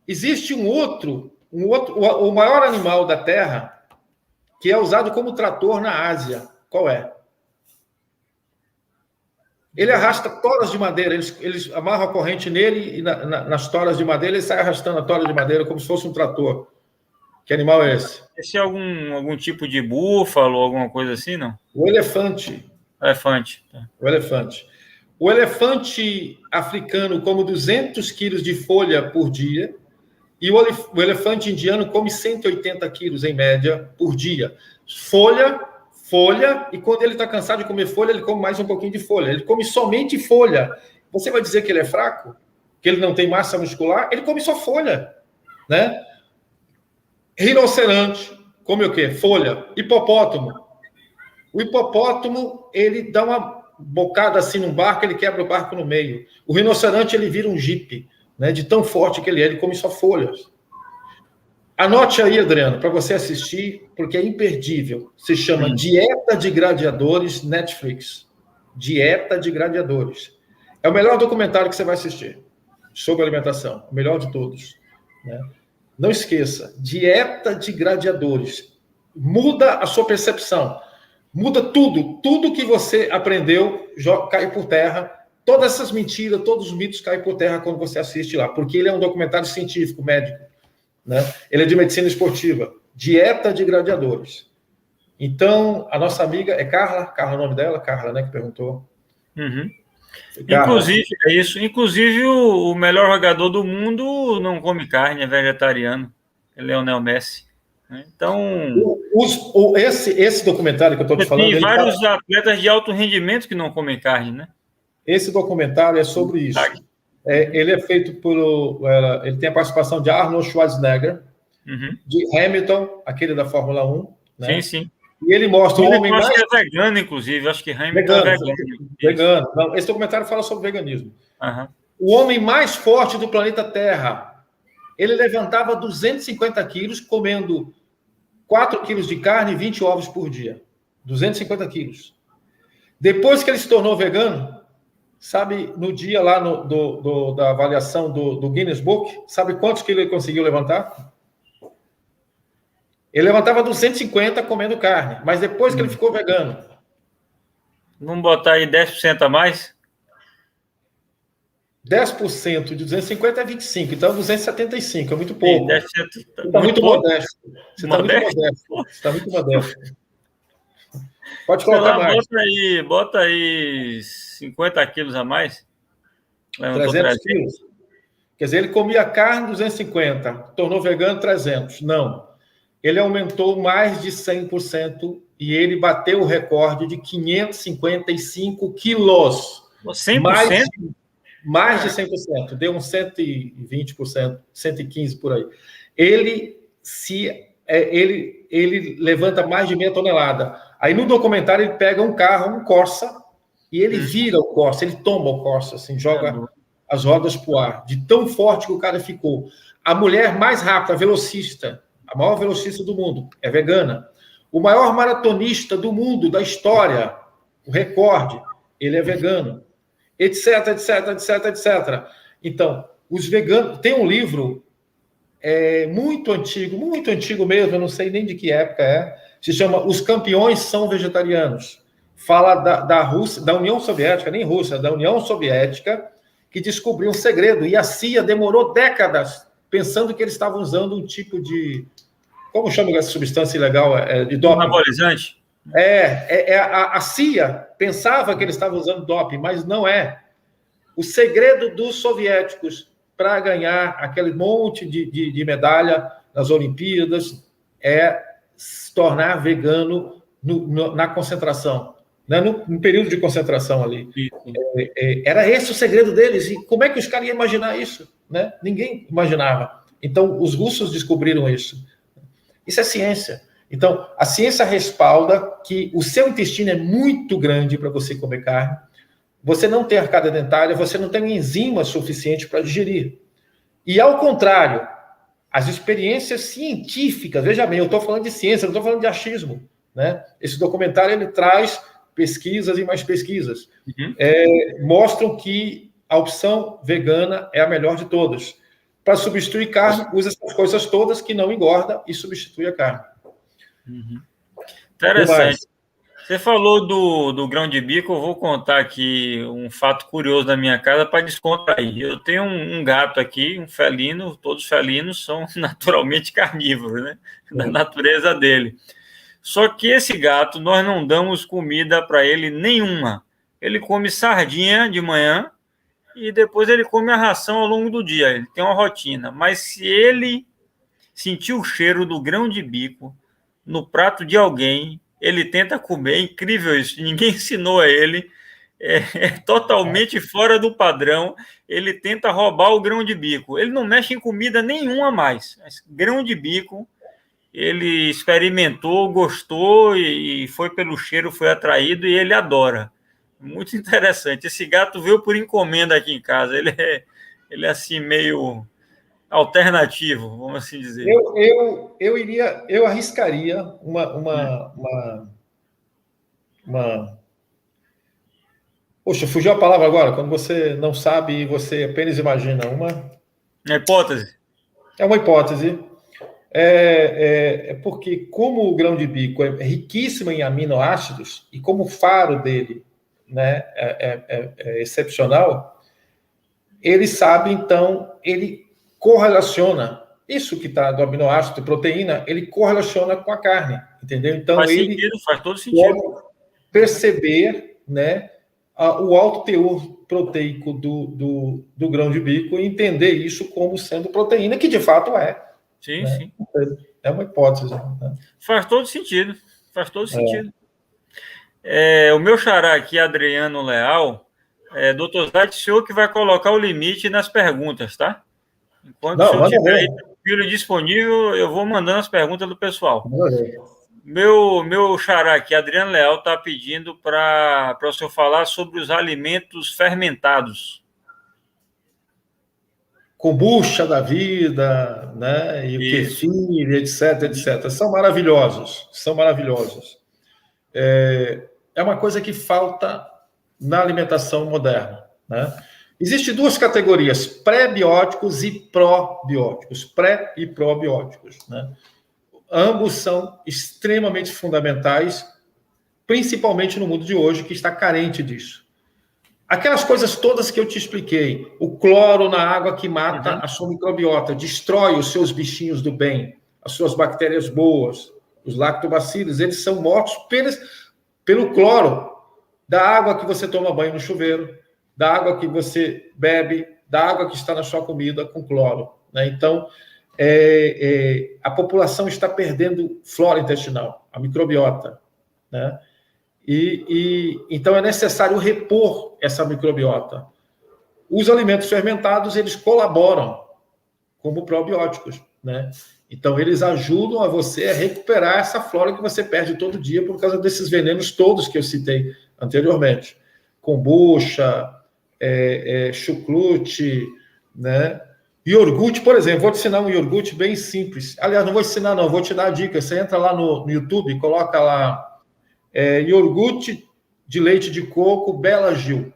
Speaker 3: Existe o maior animal da Terra que é usado como trator na Ásia. Qual é? Ele arrasta toras de madeira, eles amarram a corrente nele e nas toras de madeira ele sai arrastando a tora de madeira como se fosse um trator. Que animal é esse?
Speaker 2: Esse é algum tipo de búfalo, alguma coisa assim, não?
Speaker 3: O elefante.
Speaker 2: Tá.
Speaker 3: O elefante. O elefante africano come 200 quilos de folha por dia e o elefante indiano come 180 quilos, em média, por dia. Folha, e quando ele está cansado de comer folha, ele come mais um pouquinho de folha. Ele come somente folha. Você vai dizer que ele é fraco? Que ele não tem massa muscular? Ele come só folha, né? Rinoceronte come o quê? Folha. Hipopótamo. O hipopótamo, ele dá uma bocada assim num barco, ele quebra o barco no meio. O rinoceronte, ele vira um jipe, né? De tão forte que ele come só folhas. Anote aí, Adriano, para você assistir, porque é imperdível. Se chama Dieta de Gladiadores, Netflix. Dieta de Gladiadores. É o melhor documentário que você vai assistir sobre alimentação. O melhor de todos, né? Não esqueça, Dieta de Gladiadores. Muda a sua percepção. Muda tudo. Tudo que você aprendeu cai por terra. Todas essas mentiras, todos os mitos caem por terra quando você assiste lá. Porque ele é um documentário científico, médico, né? Ele é de medicina esportiva. Dieta de Gladiadores. Então, a nossa amiga é Carla. Carla é o nome dela? Carla, né? Que perguntou.
Speaker 2: Uhum. Inclusive, é isso. Inclusive, o melhor jogador do mundo não come carne, é vegetariano. É Lionel Messi. Então...
Speaker 3: Esse documentário que eu estou te falando...
Speaker 2: Tem vários atletas de alto rendimento que não comem carne, né?
Speaker 3: Esse documentário é sobre isso. Ele é feito ele tem a participação de Arnold Schwarzenegger, de Hamilton, aquele da Fórmula 1. Né?
Speaker 2: Sim.
Speaker 3: E ele mostra o homem mais...
Speaker 2: Acho que é vegano, inclusive. Acho que Hamilton é
Speaker 3: vegano. Não, esse documentário fala sobre veganismo.
Speaker 2: Uhum.
Speaker 3: O homem mais forte do planeta Terra. Ele levantava 250 quilos, comendo 4 quilos de carne e 20 ovos por dia. 250 quilos. Depois que ele se tornou vegano, sabe, no dia lá da avaliação do Guinness Book, sabe quantos quilos ele conseguiu levantar? Ele levantava 250 comendo carne, mas depois que ele ficou vegano.
Speaker 2: Vamos botar aí 10% a mais?
Speaker 3: 10% de 250 é 25, então 275, é muito pouco.
Speaker 2: Sim,
Speaker 3: você está muito modesto. Você está muito modesto. Pode colocar mais.
Speaker 2: Bota aí 50 quilos a mais.
Speaker 3: 300 quilos? Quer dizer, ele comia carne 250, tornou vegano 300. Não. ele aumentou mais de 100% e ele bateu o recorde de 555 quilos.
Speaker 2: 100%?
Speaker 3: Mais de 100%, deu uns 120%, 115% por aí. Ele levanta mais de meia tonelada. Aí no documentário ele pega um carro, um Corsa, e ele vira o Corsa, ele tomba o Corsa, assim, joga as rodas para o ar, de tão forte que o cara ficou. A mulher mais rápida, a velocista, a maior velocista do mundo, é vegana. O maior maratonista do mundo, da história, o recorde, ele é vegano. Etc, etc, etc, etc. Então, os veganos... Tem um livro muito antigo mesmo, eu não sei nem de que época se chama Os Campeões São Vegetarianos. Fala da Rússia, da União Soviética, nem Rússia, da União Soviética, que descobriu um segredo, e a CIA demorou décadas pensando que eles estavam usando um tipo de... Como chama essa substância ilegal? De doping.
Speaker 2: Anabolizante?
Speaker 3: A CIA pensava que eles estavam usando doping, mas não é. O segredo dos soviéticos para ganhar aquele monte de medalha nas Olimpíadas é se tornar vegano na concentração, né? No período de concentração ali. Era esse o segredo deles. E como é que os caras iam imaginar isso? Né? Ninguém imaginava. Então, os russos descobriram isso. Isso é ciência. Então, a ciência respalda que o seu intestino é muito grande para você comer carne, você não tem arcada dentária, você não tem enzima suficiente para digerir. E, ao contrário, as experiências científicas, veja bem, eu estou falando de ciência, não estou falando de achismo, né? Esse documentário ele traz pesquisas e mais pesquisas. Mostram que a opção vegana é a melhor de todas. Para substituir carne, usa essas coisas todas que não engorda e substitui a carne.
Speaker 2: Interessante. Você falou do grão de bico, eu vou contar aqui um fato curioso da minha casa para descontrair. Eu tenho um gato aqui, um felino, todos os felinos são naturalmente carnívoros, né? Da natureza dele. Só que esse gato, nós não damos comida para ele nenhuma. Ele come sardinha de manhã e depois ele come a ração ao longo do dia. Ele tem uma rotina. Mas se ele sentir o cheiro do grão de bico no prato de alguém, ele tenta comer. É incrível isso. Ninguém ensinou a ele. É totalmente fora do padrão. Ele tenta roubar o grão de bico. Ele não mexe em comida nenhuma mais. Mas grão de bico, ele experimentou, gostou e foi pelo cheiro, foi atraído e ele adora. Muito interessante. Esse gato veio por encomenda aqui em casa. Ele é assim meio alternativo, vamos assim dizer.
Speaker 3: Eu arriscaria Poxa, fugiu a palavra agora, quando você não sabe e você apenas imagina uma
Speaker 2: hipótese.
Speaker 3: É uma hipótese. Porque como o grão de bico é riquíssimo em aminoácidos e como o faro dele, né, é excepcional, ele sabe, então, ele correlaciona isso que está do aminoácido, proteína, ele correlaciona com a carne, entendeu? Então,
Speaker 2: faz todo sentido.
Speaker 3: Pode perceber, né, o alto teor proteico do grão de bico e entender isso como sendo proteína, que de fato é.
Speaker 2: Sim,
Speaker 3: né?
Speaker 2: sim.
Speaker 3: É uma hipótese. Né?
Speaker 2: Faz todo sentido. Sentido. O meu xará aqui, Adriano Leal, doutor Zayt, o senhor que vai colocar o limite nas perguntas, tá? Enquanto o senhor estiver aí tranquilo e disponível, eu vou mandando as perguntas do pessoal. Meu xará aqui, Adriano Leal, está pedindo para o senhor falar sobre os alimentos fermentados.
Speaker 3: Kombucha da vida, né? E o kefir, etc. São maravilhosos. É uma coisa que falta na alimentação moderna, né? Existem duas categorias, pré-bióticos e probióticos. Pré e probióticos, né? Ambos são extremamente fundamentais, principalmente no mundo de hoje, que está carente disso. Aquelas coisas todas que eu te expliquei, o cloro na água que mata a sua microbiota, destrói os seus bichinhos do bem, as suas bactérias boas, os lactobacilos, eles são mortos pelo cloro da água que você toma banho no chuveiro, da água que você bebe, da água que está na sua comida com cloro, né? Então, a população está perdendo flora intestinal, a microbiota, né? Então é necessário repor essa microbiota. Os alimentos fermentados, eles colaboram como probióticos, né? Então eles ajudam a você a recuperar essa flora que você perde todo dia por causa desses venenos todos que eu citei anteriormente. Kombucha, chucrute, né? Iogurte, por exemplo, vou te ensinar um iogurte bem simples. Aliás, não vou ensinar, não, vou te dar a dica. Você entra lá no YouTube, coloca lá iogurte de leite de coco Bela Gil.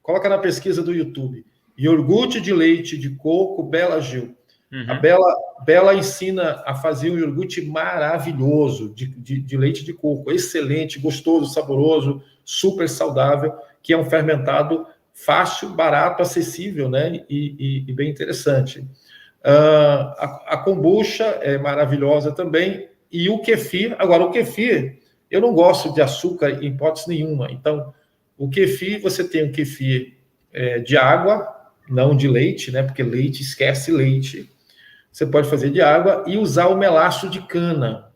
Speaker 3: Coloca na pesquisa do YouTube. Iogurte de leite de coco Bela Gil. Uhum. A Bela ensina a fazer um iogurte maravilhoso de leite de coco. Excelente, gostoso, saboroso, super saudável, que é um fermentado fácil, barato, acessível, né? E bem interessante. A kombucha é maravilhosa também. E o kefir. Agora, o kefir, eu não gosto de açúcar em hipótese nenhuma. Então, o kefir, você tem o kefir de água, não de leite, né? Porque leite, esquece leite. Você pode fazer de água e usar o melaço de cana.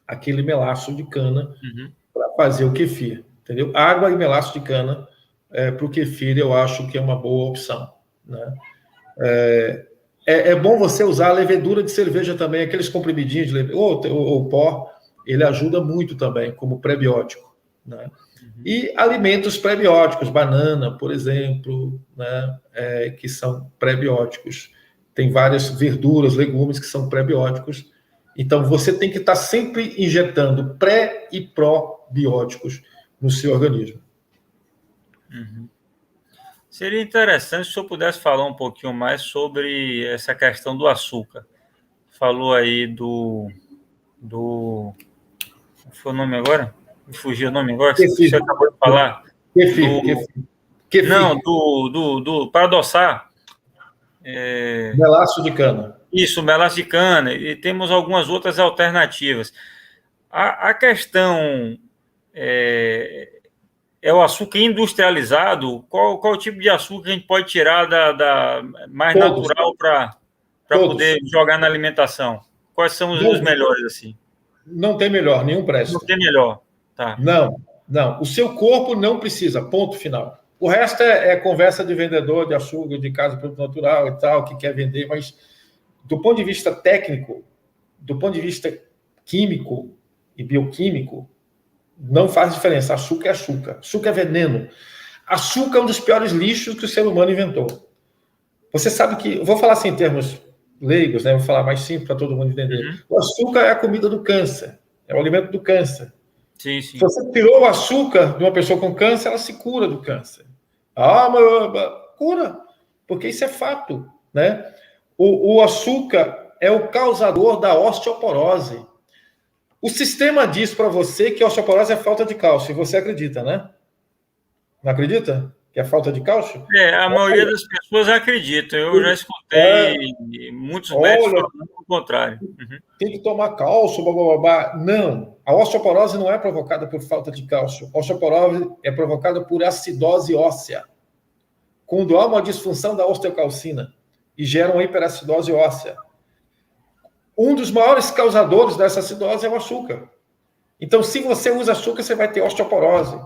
Speaker 3: Aquele melaço de cana para fazer o kefir, entendeu? Água e melaço de cana para o kefir, eu acho que é uma boa opção, né? É bom você usar a levedura de cerveja também, aqueles comprimidinhos de levedura, ou pó, ele ajuda muito também como prebiótico, né? E alimentos prebióticos, banana, por exemplo, né? Que são prebióticos. Tem várias verduras, legumes que são prebióticos. Então, você tem que estar sempre injetando pré e probióticos no seu organismo.
Speaker 2: Uhum. Seria interessante se eu pudesse falar um pouquinho mais sobre essa questão do açúcar. Falou aí do... Qual foi o nome agora? Me fugiu o nome agora? Você acabou de falar.
Speaker 3: Kefir.
Speaker 2: Não, para adoçar.
Speaker 3: Melaço de cana.
Speaker 2: Isso, melaço de cana. E temos algumas outras alternativas. A questão é o açúcar industrializado? Qual tipo de açúcar a gente pode tirar mais todos, natural para poder jogar na alimentação? Quais são os melhores, assim?
Speaker 3: Não tem melhor, nenhum presta.
Speaker 2: Não tem melhor, tá.
Speaker 3: Não. O seu corpo não precisa, ponto final. O resto é conversa de vendedor de açúcar, de casa produto natural e tal, que quer vender, mas do ponto de vista técnico, do ponto de vista químico e bioquímico, não faz diferença. Açúcar é açúcar. Açúcar é veneno. Açúcar é um dos piores lixos que o ser humano inventou. Você sabe que... Vou falar assim em termos leigos, né? Vou falar mais simples para todo mundo entender. O açúcar é a comida do câncer. É o alimento do câncer.
Speaker 2: Sim.
Speaker 3: Se você tirou o açúcar de uma pessoa com câncer, ela se cura do câncer. Mas cura. Porque isso é fato, né? O açúcar é o causador da osteoporose. O sistema diz para você que a osteoporose é falta de cálcio. E você acredita, né? Não acredita? Que é falta de cálcio?
Speaker 2: A maioria das pessoas acredita. Eu já escutei muitos médicos falando o contrário.
Speaker 3: Tem que tomar cálcio, blá, blá, blá. Não. A osteoporose não é provocada por falta de cálcio. A osteoporose é provocada por acidose óssea. Quando há uma disfunção da osteocalcina e gera uma hiperacidose óssea. Um dos maiores causadores dessa acidose é o açúcar. Então, se você usa açúcar, você vai ter osteoporose.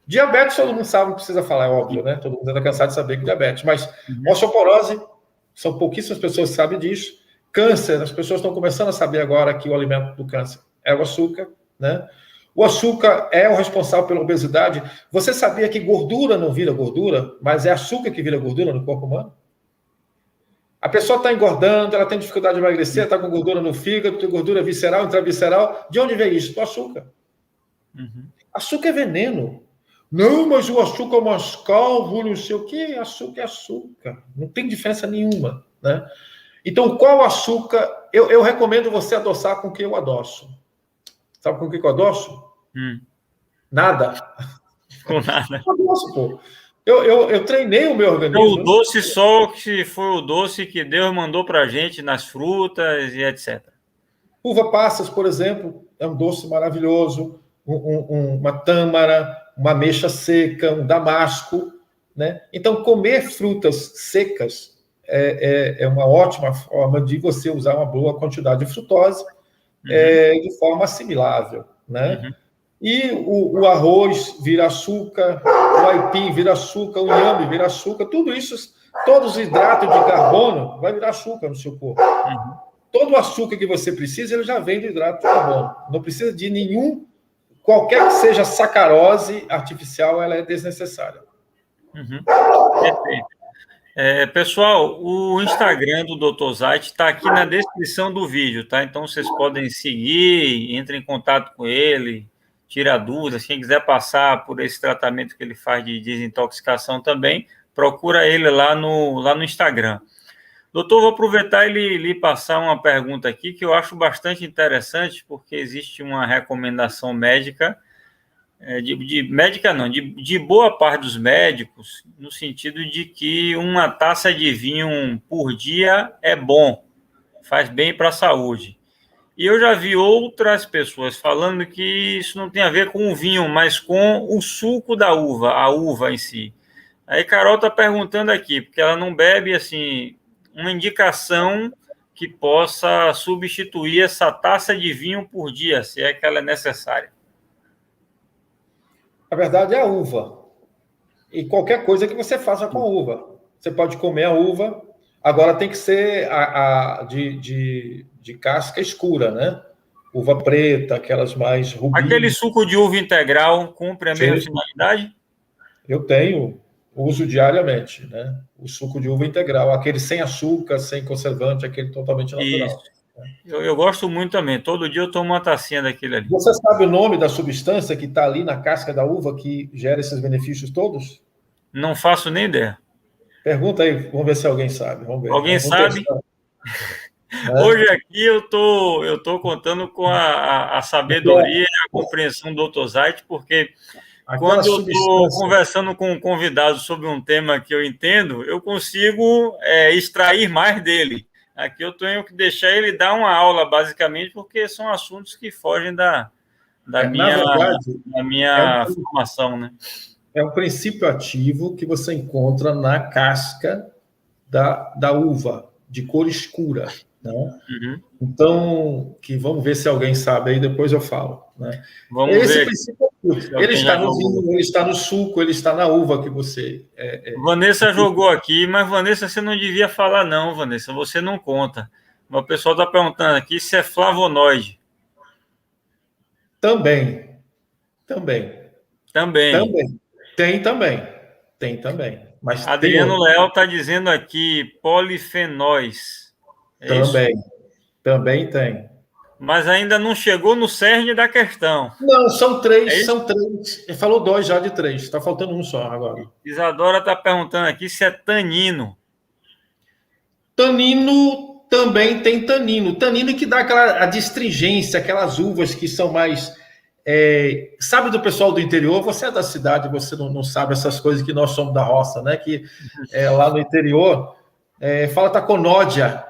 Speaker 3: Diabetes, todo mundo sabe, não precisa falar, é óbvio, né? Todo mundo está cansado de saber que diabetes. Mas osteoporose, são pouquíssimas pessoas que sabem disso. Câncer, as pessoas estão começando a saber agora que o alimento do câncer é o açúcar, né? O açúcar é o responsável pela obesidade. Você sabia que gordura não vira gordura, mas é açúcar que vira gordura no corpo humano? A pessoa está engordando, ela tem dificuldade de emagrecer, está com gordura no fígado, tem gordura visceral, intravisceral. De onde vem isso? Do açúcar. Açúcar é veneno. Não, mas o açúcar mascavo, não sei o quê. Açúcar é açúcar. Não tem diferença nenhuma, né? Então, qual açúcar... Eu recomendo você adoçar com o que eu adoço. Sabe com o que eu adoço? Nada.
Speaker 2: Com nada.
Speaker 3: Adoço, pô. Eu treinei o meu organismo.
Speaker 2: O doce só que foi o doce que Deus mandou para a gente nas frutas e etc.
Speaker 3: Uva passas, por exemplo, é um doce maravilhoso. Uma tâmara, uma ameixa seca, um damasco, né? Então, comer frutas secas é uma ótima forma de você usar uma boa quantidade de frutose de forma assimilável, né?
Speaker 2: Uhum.
Speaker 3: E o arroz vira açúcar, o aipim vira açúcar, o inhame vira açúcar, tudo isso, todos os hidratos de carbono vai virar açúcar no seu corpo.
Speaker 2: Uhum.
Speaker 3: Todo o açúcar que você precisa, ele já vem do hidrato de carbono. Não precisa de nenhum, qualquer que seja sacarose artificial, ela é desnecessária.
Speaker 2: Uhum. Perfeito. Pessoal, o Instagram do Dr. Zait está aqui na descrição do vídeo, tá? Então vocês podem seguir, entrem em contato com ele, tira dúvidas. Quem quiser passar por esse tratamento que ele faz de desintoxicação também, procura ele lá no Instagram. Doutor, vou aproveitar e lhe passar uma pergunta aqui que eu acho bastante interessante, porque existe uma recomendação médica, de boa parte dos médicos, no sentido de que uma taça de vinho por dia é bom, faz bem para a saúde. E eu já vi outras pessoas falando que isso não tem a ver com o vinho, mas com o suco da uva, a uva em si. Aí Carol está perguntando aqui, porque ela não bebe, assim, uma indicação que possa substituir essa taça de vinho por dia, se é que ela é necessária.
Speaker 3: Na verdade, é a uva. E qualquer coisa que você faça com a uva. Você pode comer a uva, agora tem que ser de casca escura, né? Uva preta, aquelas mais rubis.
Speaker 2: Aquele suco de uva integral cumpre a mesma finalidade?
Speaker 3: Eu tenho, uso diariamente, né? O suco de uva integral, aquele sem açúcar, sem conservante, aquele totalmente natural.
Speaker 2: Isso. Eu gosto muito também. Todo dia eu tomo uma tacinha daquele ali.
Speaker 3: Você sabe o nome da substância que está ali na casca da uva que gera esses benefícios todos?
Speaker 2: Não faço nem ideia.
Speaker 3: Pergunta aí, vamos ver se alguém sabe. Vamos ver.
Speaker 2: Alguém sabe? Hoje aqui eu tô contando com a sabedoria e a compreensão do Dr. Zait, porque quando eu estou conversando com um convidado sobre um tema que eu entendo, eu consigo extrair mais dele. Aqui eu tenho que deixar ele dar uma aula, basicamente, porque são assuntos que fogem da minha formação, né?
Speaker 3: É um princípio ativo que você encontra na casca da uva, de cor escura, né?
Speaker 2: Uhum.
Speaker 3: Então, vamos ver se alguém sabe aí, depois eu falo, né?
Speaker 2: Vamos
Speaker 3: Esse
Speaker 2: ver.
Speaker 3: princípio ativo, ele está no vinho, ele está no suco, ele está na uva que você...
Speaker 2: Vanessa jogou aqui, mas Vanessa, você não devia falar não, Vanessa, você não conta. O pessoal está perguntando aqui se é flavonoide.
Speaker 3: Também. Tem também. Mas
Speaker 2: Adriano Leal está dizendo aqui polifenóis.
Speaker 3: Também tem.
Speaker 2: Mas ainda não chegou no cerne da questão.
Speaker 3: Não, são três. Ele falou 2 já de 3. Está faltando um só agora.
Speaker 2: Isadora está perguntando aqui se é tanino.
Speaker 3: Tanino também tem tanino. Tanino que dá a astringência, aquelas uvas que são mais... sabe do pessoal do interior? Você é da cidade, você não sabe essas coisas que nós somos da roça, né? Que lá no interior fala taconódia.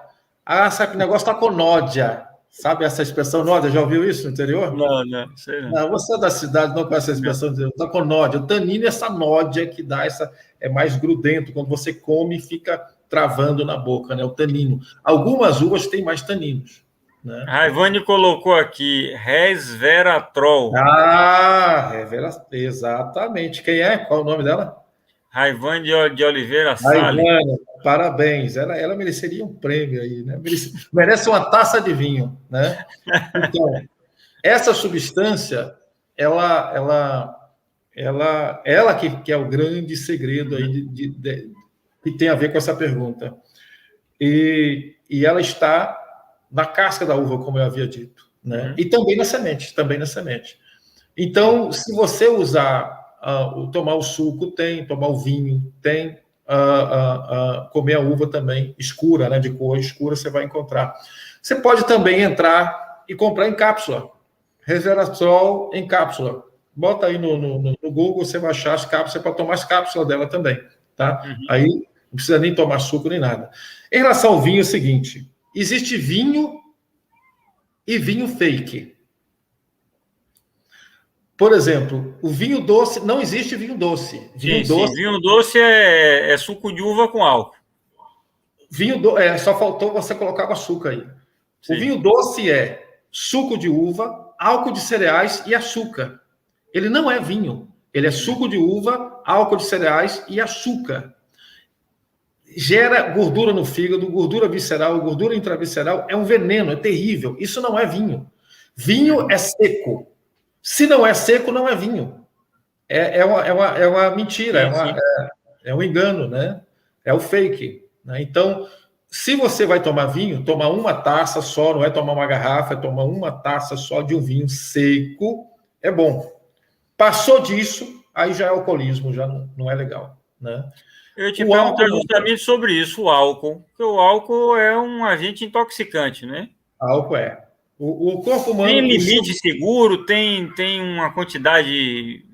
Speaker 3: Ah, sabe que negócio taconódia. Sabe essa expressão nódia? Já ouviu isso no interior?
Speaker 2: Não, sei não.
Speaker 3: Não, você é da cidade, não conhece essa expressão de taconódia. O tanino é essa nódia que dá é mais grudento. Quando você come, fica travando na boca, né? O tanino. Algumas uvas têm mais taninos, né?
Speaker 2: Raivane colocou aqui resveratrol.
Speaker 3: Exatamente. Quem é? Qual o nome dela?
Speaker 2: Raivane de Oliveira Salles.
Speaker 3: Parabéns. Ela mereceria um prêmio aí, né? Merece uma taça de vinho, né? Então, essa substância, ela que é o grande segredo aí que tem a ver com essa pergunta. E ela está na casca da uva, como eu havia dito, né? E também na semente, Então, se você tomar o suco, tomar o vinho, comer a uva também, escura, né? De cor escura, você vai encontrar. Você pode também entrar e comprar em cápsula. Resveratrol em cápsula. Bota aí no Google, você vai achar as cápsulas, para tomar as cápsulas dela também, tá? Aí não precisa nem tomar suco nem nada. Em relação ao vinho, é o seguinte: existe vinho e vinho fake. Por exemplo, o vinho doce, não existe vinho doce.
Speaker 2: Vinho doce é suco de uva com álcool.
Speaker 3: Só faltou você colocar o açúcar aí.
Speaker 2: Sim.
Speaker 3: O vinho doce é suco de uva, álcool de cereais e açúcar. Ele não é vinho. Ele é suco de uva, álcool de cereais e açúcar. Gera gordura no fígado, gordura visceral, gordura intravisceral. É um veneno, é terrível. Isso não é vinho. Vinho é seco. Se não é seco, não é vinho. É uma mentira, é um engano, né? É o fake. Né? Então, se você vai tomar vinho, toma uma taça só, não é tomar uma garrafa, é tomar uma taça só de um vinho seco, é bom. Passou disso, aí já é alcoolismo, já não é legal. Né?
Speaker 2: Eu te perguntar justamente sobre isso, o álcool. Porque o álcool é um agente intoxicante, né?
Speaker 3: Álcool é. O corpo humano...
Speaker 2: Tem limite seguro? Tem uma quantidade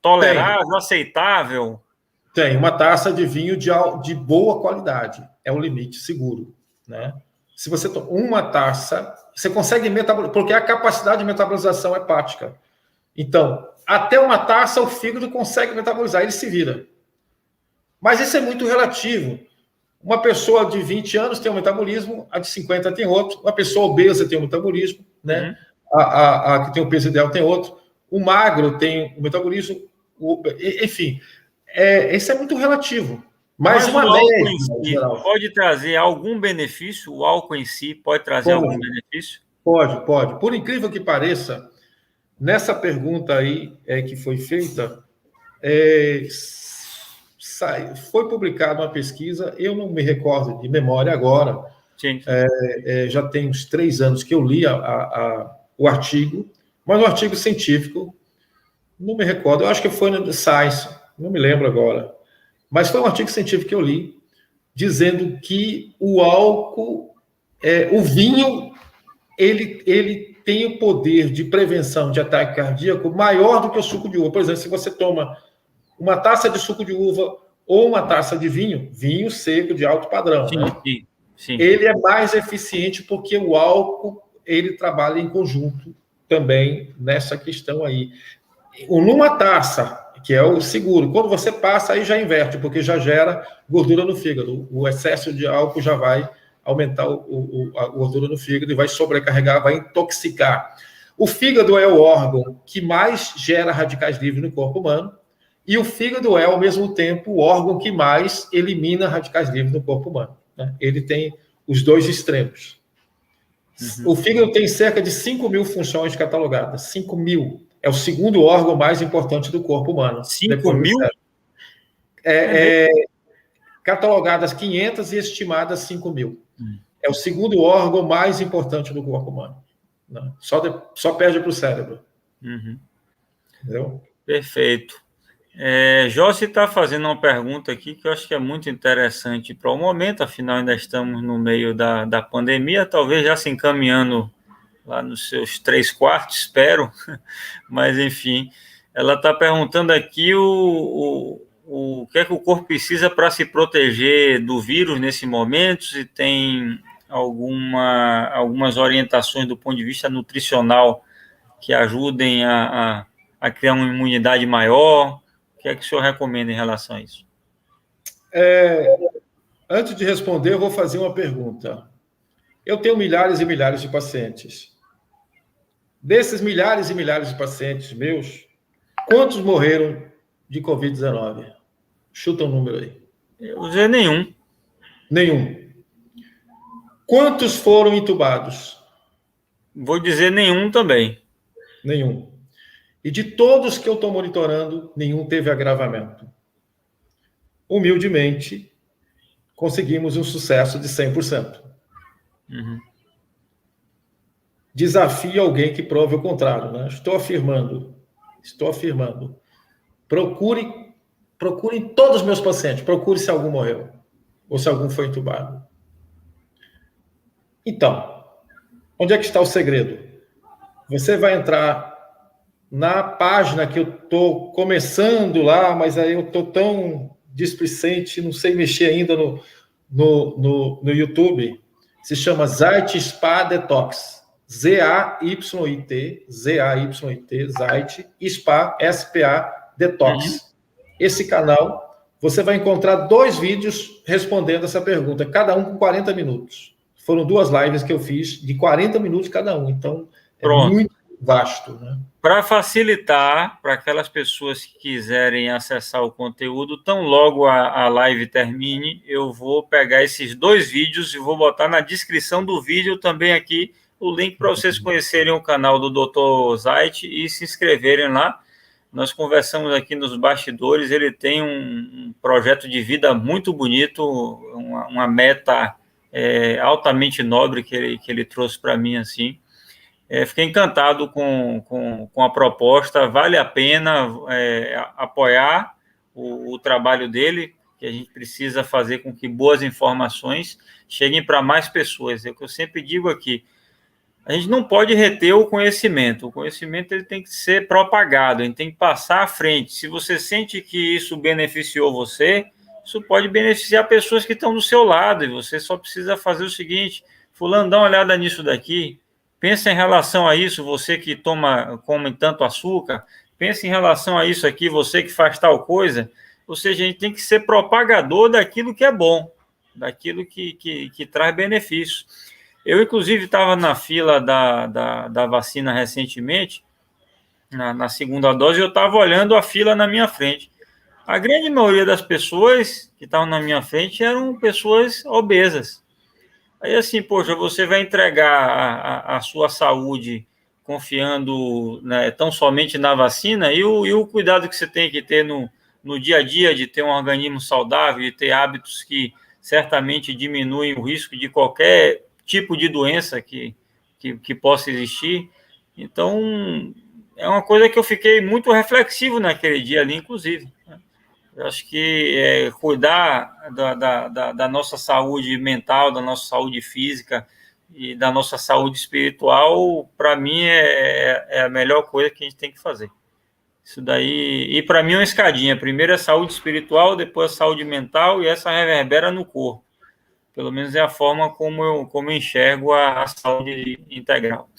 Speaker 2: tolerável, aceitável?
Speaker 3: Tem. Uma taça de vinho de boa qualidade. É o limite seguro. Né? Se você toma uma taça, você consegue metabolizar, porque a capacidade de metabolização é hepática. Então, até uma taça, o fígado consegue metabolizar, ele se vira. Mas isso é muito relativo. Uma pessoa de 20 anos tem um metabolismo, a de 50 tem outro, uma pessoa obesa tem um metabolismo, né? A que tem o peso ideal tem outro, o magro tem um metabolismo, enfim, isso é muito relativo. Mas
Speaker 2: o álcool em si pode trazer algum benefício? O álcool em si pode trazer algum benefício?
Speaker 3: Pode. Por incrível que pareça, nessa pergunta aí que foi feita, foi publicada uma pesquisa, eu não me recordo de memória agora, já tem uns 3 anos que eu li o artigo, mas um artigo científico, não me recordo, eu acho que foi no Science, não me lembro agora, mas foi um artigo científico que eu li, dizendo que o álcool, o vinho, ele tem o poder de prevenção de ataque cardíaco maior do que o suco de uva. Por exemplo, se você toma uma taça de suco de uva ou uma taça de vinho seco de alto padrão, sim. Ele é mais eficiente porque o álcool, ele trabalha em conjunto também nessa questão aí. Numa taça, que é o seguro, quando você passa, aí já inverte, porque já gera gordura no fígado. O excesso de álcool já vai aumentar a gordura no fígado e vai sobrecarregar, vai intoxicar. O fígado é o órgão que mais gera radicais livres no corpo humano, e o fígado é, ao mesmo tempo, o órgão que mais elimina radicais livres no corpo humano. Né? Ele tem os dois extremos. O fígado tem cerca de 5.000 funções catalogadas. 5.000. É o segundo órgão mais importante do corpo humano.
Speaker 2: 5.000?
Speaker 3: Catalogadas 500 e estimadas 5.000. É o segundo órgão mais importante do corpo humano. Né? Só perde para o cérebro. Entendeu?
Speaker 2: Perfeito. Josi está fazendo uma pergunta aqui que eu acho que é muito interessante para o momento, afinal ainda estamos no meio da pandemia, talvez já se encaminhando lá nos seus 3/4, espero, mas enfim, ela está perguntando aqui o que é que o corpo precisa para se proteger do vírus nesse momento, se tem algumas orientações do ponto de vista nutricional que ajudem a criar uma imunidade maior. O que é que o senhor recomenda em relação a isso?
Speaker 3: Antes de responder, eu vou fazer uma pergunta. Eu tenho milhares e milhares de pacientes. Desses milhares e milhares de pacientes meus, quantos morreram de Covid-19? Chuta um número aí.
Speaker 2: Eu vou dizer nenhum.
Speaker 3: Nenhum. Quantos foram entubados?
Speaker 2: Vou dizer nenhum também.
Speaker 3: Nenhum. E de todos que eu estou monitorando, nenhum teve agravamento. Humildemente, conseguimos um sucesso de 100%. Desafio alguém que prove o contrário. Né? Estou afirmando. Procurem todos os meus pacientes. Procure se algum morreu. Ou se algum foi entubado. Então, onde é que está o segredo? Você vai entrar na página que eu estou começando lá, mas aí eu estou tão displicente, não sei mexer ainda no YouTube. Se chama Zayt Spa Detox. Z-A-Y-T, Zayt, Spa, S-P-A, Detox. Esse canal, você vai encontrar 2 vídeos respondendo essa pergunta, cada um com 40 minutos. Foram 2 lives que eu fiz de 40 minutos cada um, então é muito vasto, né?
Speaker 2: Para facilitar para aquelas pessoas que quiserem acessar o conteúdo, tão logo a live termine, eu vou pegar esses 2 vídeos e vou botar na descrição do vídeo também aqui o link para vocês conhecerem o canal do Dr. Zait e se inscreverem lá. Nós conversamos aqui nos bastidores, ele tem um projeto de vida muito bonito, uma meta altamente nobre que ele trouxe para mim, assim. Fiquei encantado com a proposta, vale a pena apoiar o trabalho dele, que a gente precisa fazer com que boas informações cheguem para mais pessoas. É o que eu sempre digo aqui, a gente não pode reter o conhecimento ele tem que ser propagado, ele tem que passar à frente. Se você sente que isso beneficiou você, isso pode beneficiar pessoas que estão do seu lado, e você só precisa fazer o seguinte: fulano, dá uma olhada nisso daqui, pensa em relação a isso, você que come tanto açúcar, pensa em relação a isso aqui, você que faz tal coisa. Ou seja, a gente tem que ser propagador daquilo que é bom, daquilo que traz benefícios. Eu, inclusive, estava na fila da vacina recentemente, na segunda dose, e eu estava olhando a fila na minha frente. A grande maioria das pessoas que estavam na minha frente eram pessoas obesas. Aí, assim, poxa, você vai entregar a sua saúde confiando, né, tão somente na vacina, e o cuidado que você tem que ter no dia a dia de ter um organismo saudável, de ter hábitos que certamente diminuem o risco de qualquer tipo de doença que possa existir. Então, é uma coisa que eu fiquei muito reflexivo naquele dia ali, inclusive. Eu acho que cuidar da nossa saúde mental, da nossa saúde física e da nossa saúde espiritual, para mim, é a melhor coisa que a gente tem que fazer. Isso daí, e para mim é uma escadinha. Primeiro é saúde espiritual, depois a saúde mental, e essa reverbera no corpo. Pelo menos é a forma como eu enxergo a saúde integral.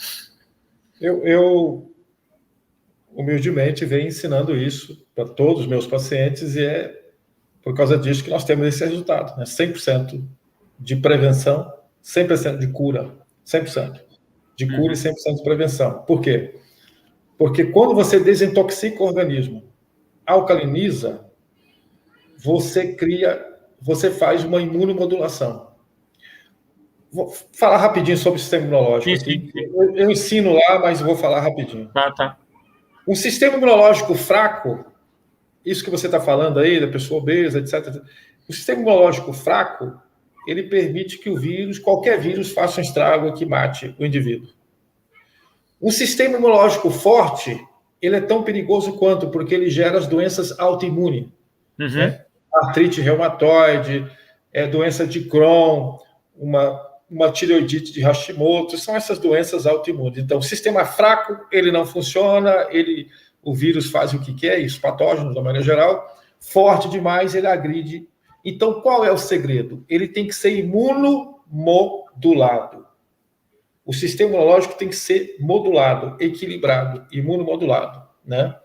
Speaker 3: Eu humildemente venho ensinando isso para todos os meus pacientes, e é por causa disso que nós temos esse resultado, né? 100% de prevenção, 100% de cura, 100% de cura e 100% de prevenção. Por quê? Porque quando você desintoxica o organismo, alcaliniza, você faz uma imunomodulação. Vou falar rapidinho sobre o sistema imunológico.
Speaker 2: Sim.
Speaker 3: Eu ensino lá, mas vou falar rapidinho.
Speaker 2: Tá.
Speaker 3: Um sistema imunológico fraco, isso que você está falando aí, da pessoa obesa, etc. O sistema imunológico fraco, ele permite que qualquer vírus, faça um estrago que mate o indivíduo. Um sistema imunológico forte, ele é tão perigoso quanto, porque ele gera as doenças autoimunes. Né? Artrite reumatoide, doença de Crohn, uma tireoidite de Hashimoto, são essas doenças autoimunes. Então, o sistema fraco, ele não funciona, o vírus faz o que quer, os patógenos, da maneira geral. Forte demais, ele agride. Então, qual é o segredo? Ele tem que ser imunomodulado. O sistema imunológico tem que ser modulado, equilibrado, imunomodulado, né?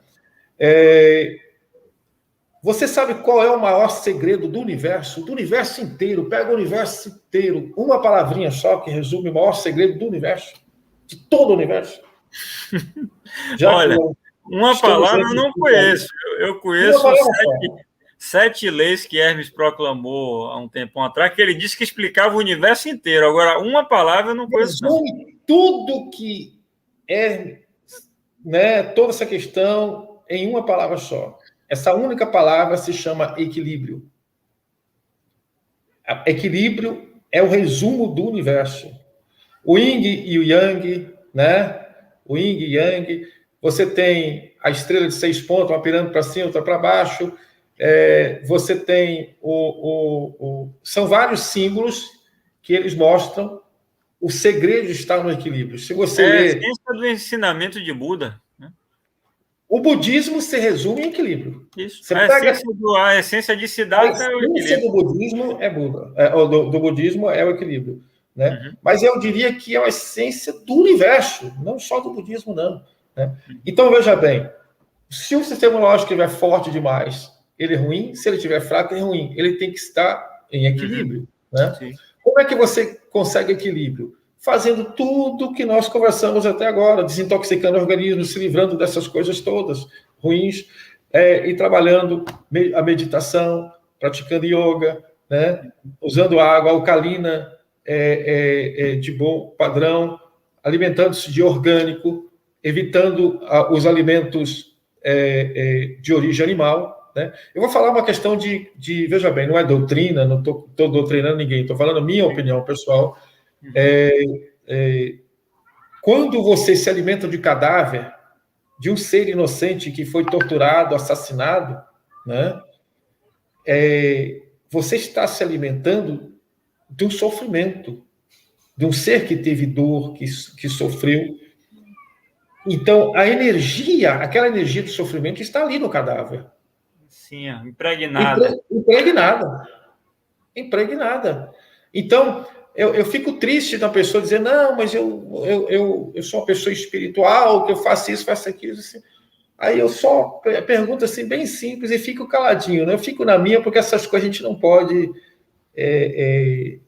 Speaker 3: Você sabe qual é o maior segredo do universo? Do universo inteiro. Pega o universo inteiro. Uma palavrinha só que resume o maior segredo do universo. De todo o universo.
Speaker 2: Olha, uma palavra eu não conheço. Eu conheço 7 leis que Hermes proclamou há um tempo atrás, que ele disse que explicava o universo inteiro. Agora, uma palavra eu não conheço.
Speaker 3: Resume tudo que né, toda essa questão em uma palavra só. Essa única palavra se chama equilíbrio. Equilíbrio é o resumo do universo. O yin e o yang, né? O yin e yang. Você tem a estrela de 6 pontos, uma pirâmide para cima, outra para baixo. Você tem são vários símbolos que eles mostram. O segredo está no equilíbrio. Se você ler...
Speaker 2: a ciência do ensinamento de Buda, né?
Speaker 3: O budismo se resume em equilíbrio.
Speaker 2: Isso. A essência de Siddhartha é o equilíbrio. A essência
Speaker 3: do budismo é Buda. Do budismo é o equilíbrio. Né? Mas eu diria que é a essência do universo, não só do budismo, não. Né? Então, veja bem, se o sistema imunológico estiver forte demais, ele é ruim. Se ele estiver fraco, ele é ruim. Ele tem que estar em equilíbrio. Né?
Speaker 2: Sim.
Speaker 3: Como é que você consegue equilíbrio? Fazendo tudo que nós conversamos até agora, desintoxicando o organismo, se livrando dessas coisas todas ruins, e trabalhando a meditação, praticando yoga, né? Usando água alcalina de bom padrão, alimentando-se de orgânico, evitando os alimentos de origem animal. Né? Eu vou falar uma questão veja bem, não é doutrina, não estou doutrinando ninguém, estou falando a minha opinião pessoal. Quando você se alimenta de cadáver de um ser inocente que foi torturado, assassinado, né? Você está se alimentando de um sofrimento, de um ser que teve dor, que sofreu. Então, aquela energia de sofrimento está ali no cadáver.
Speaker 2: Sim, impregnada.
Speaker 3: Impregnada. Então, eu fico triste da pessoa dizer, não, mas eu sou uma pessoa espiritual, que eu faço isso, faço aquilo. Assim. Aí eu só pergunto assim, bem simples, e fico caladinho. Né? Eu fico na minha, porque essas coisas a gente não pode...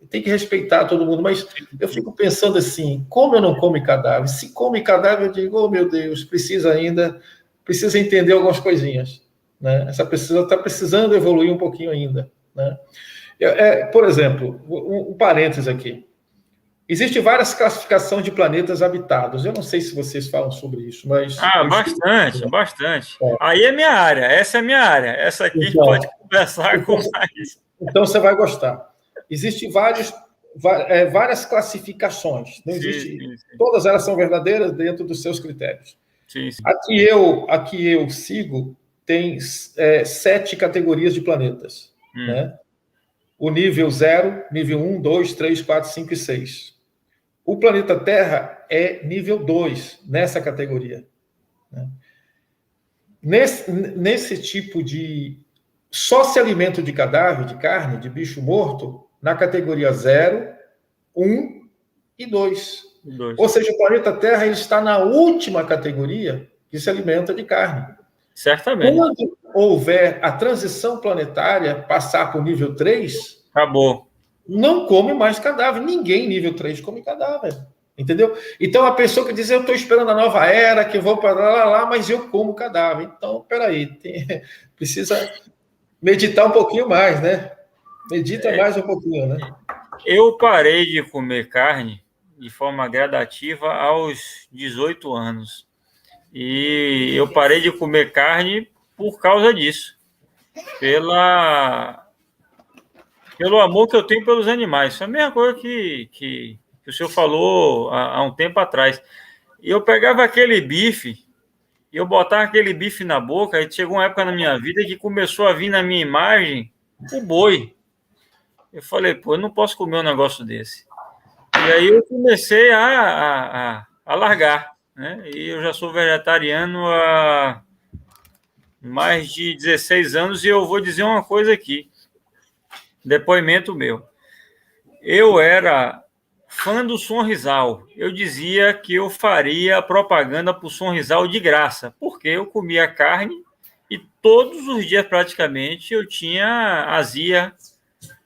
Speaker 3: tem que respeitar todo mundo, mas eu fico pensando assim, como eu não como cadáver? Se come cadáver, eu digo, oh meu Deus, precisa entender algumas coisinhas. Né? Essa pessoa está precisando evoluir um pouquinho ainda. Né? Por exemplo, um parênteses aqui. Existem várias classificações de planetas habitados. Eu não sei se vocês falam sobre isso, mas...
Speaker 2: Bastante. Aí é minha área, essa é a minha área. Essa aqui então, pode conversar com mais.
Speaker 3: Então você vai gostar. Existem várias classificações. Não existe, sim. Todas elas são verdadeiras dentro dos seus critérios.
Speaker 2: Sim.
Speaker 3: Aqui eu sigo tem 7 categorias de planetas. Né? O nível 0, nível 1, 2, 3, 4, 5 e 6. O planeta Terra é nível 2 nessa categoria. Né? Nesse tipo de... Só se alimento de cadáver, de carne, de bicho morto, na categoria 0, 1 e 2. Ou seja, o planeta Terra ele está na última categoria que se alimenta de carne.
Speaker 2: Certamente.
Speaker 3: Quando houver a transição planetária, passar para o nível 3...
Speaker 2: Acabou.
Speaker 3: Não come mais cadáver. Ninguém nível 3 come cadáver. Entendeu? Então, a pessoa que diz, eu estou esperando a nova era, que eu vou para lá, mas eu como cadáver. Então, peraí, precisa meditar um pouquinho mais, né? Medita mais um pouquinho, né?
Speaker 2: Eu parei de comer carne de forma gradativa aos 18 anos. E eu parei de comer carne por causa disso. Pelo amor que eu tenho pelos animais. Isso é a mesma coisa que o senhor falou há um tempo atrás. E eu pegava aquele bife, e eu botava aquele bife na boca, e chegou uma época na minha vida que começou a vir na minha imagem o boi. Eu falei, pô, eu não posso comer um negócio desse. E aí eu comecei a largar, né? E eu já sou vegetariano há mais de 16 anos, e eu vou dizer uma coisa aqui. Depoimento meu. Eu era fã do Sonrisal. Eu dizia que eu faria propaganda para o Sonrisal de graça, porque eu comia carne e todos os dias praticamente eu tinha azia,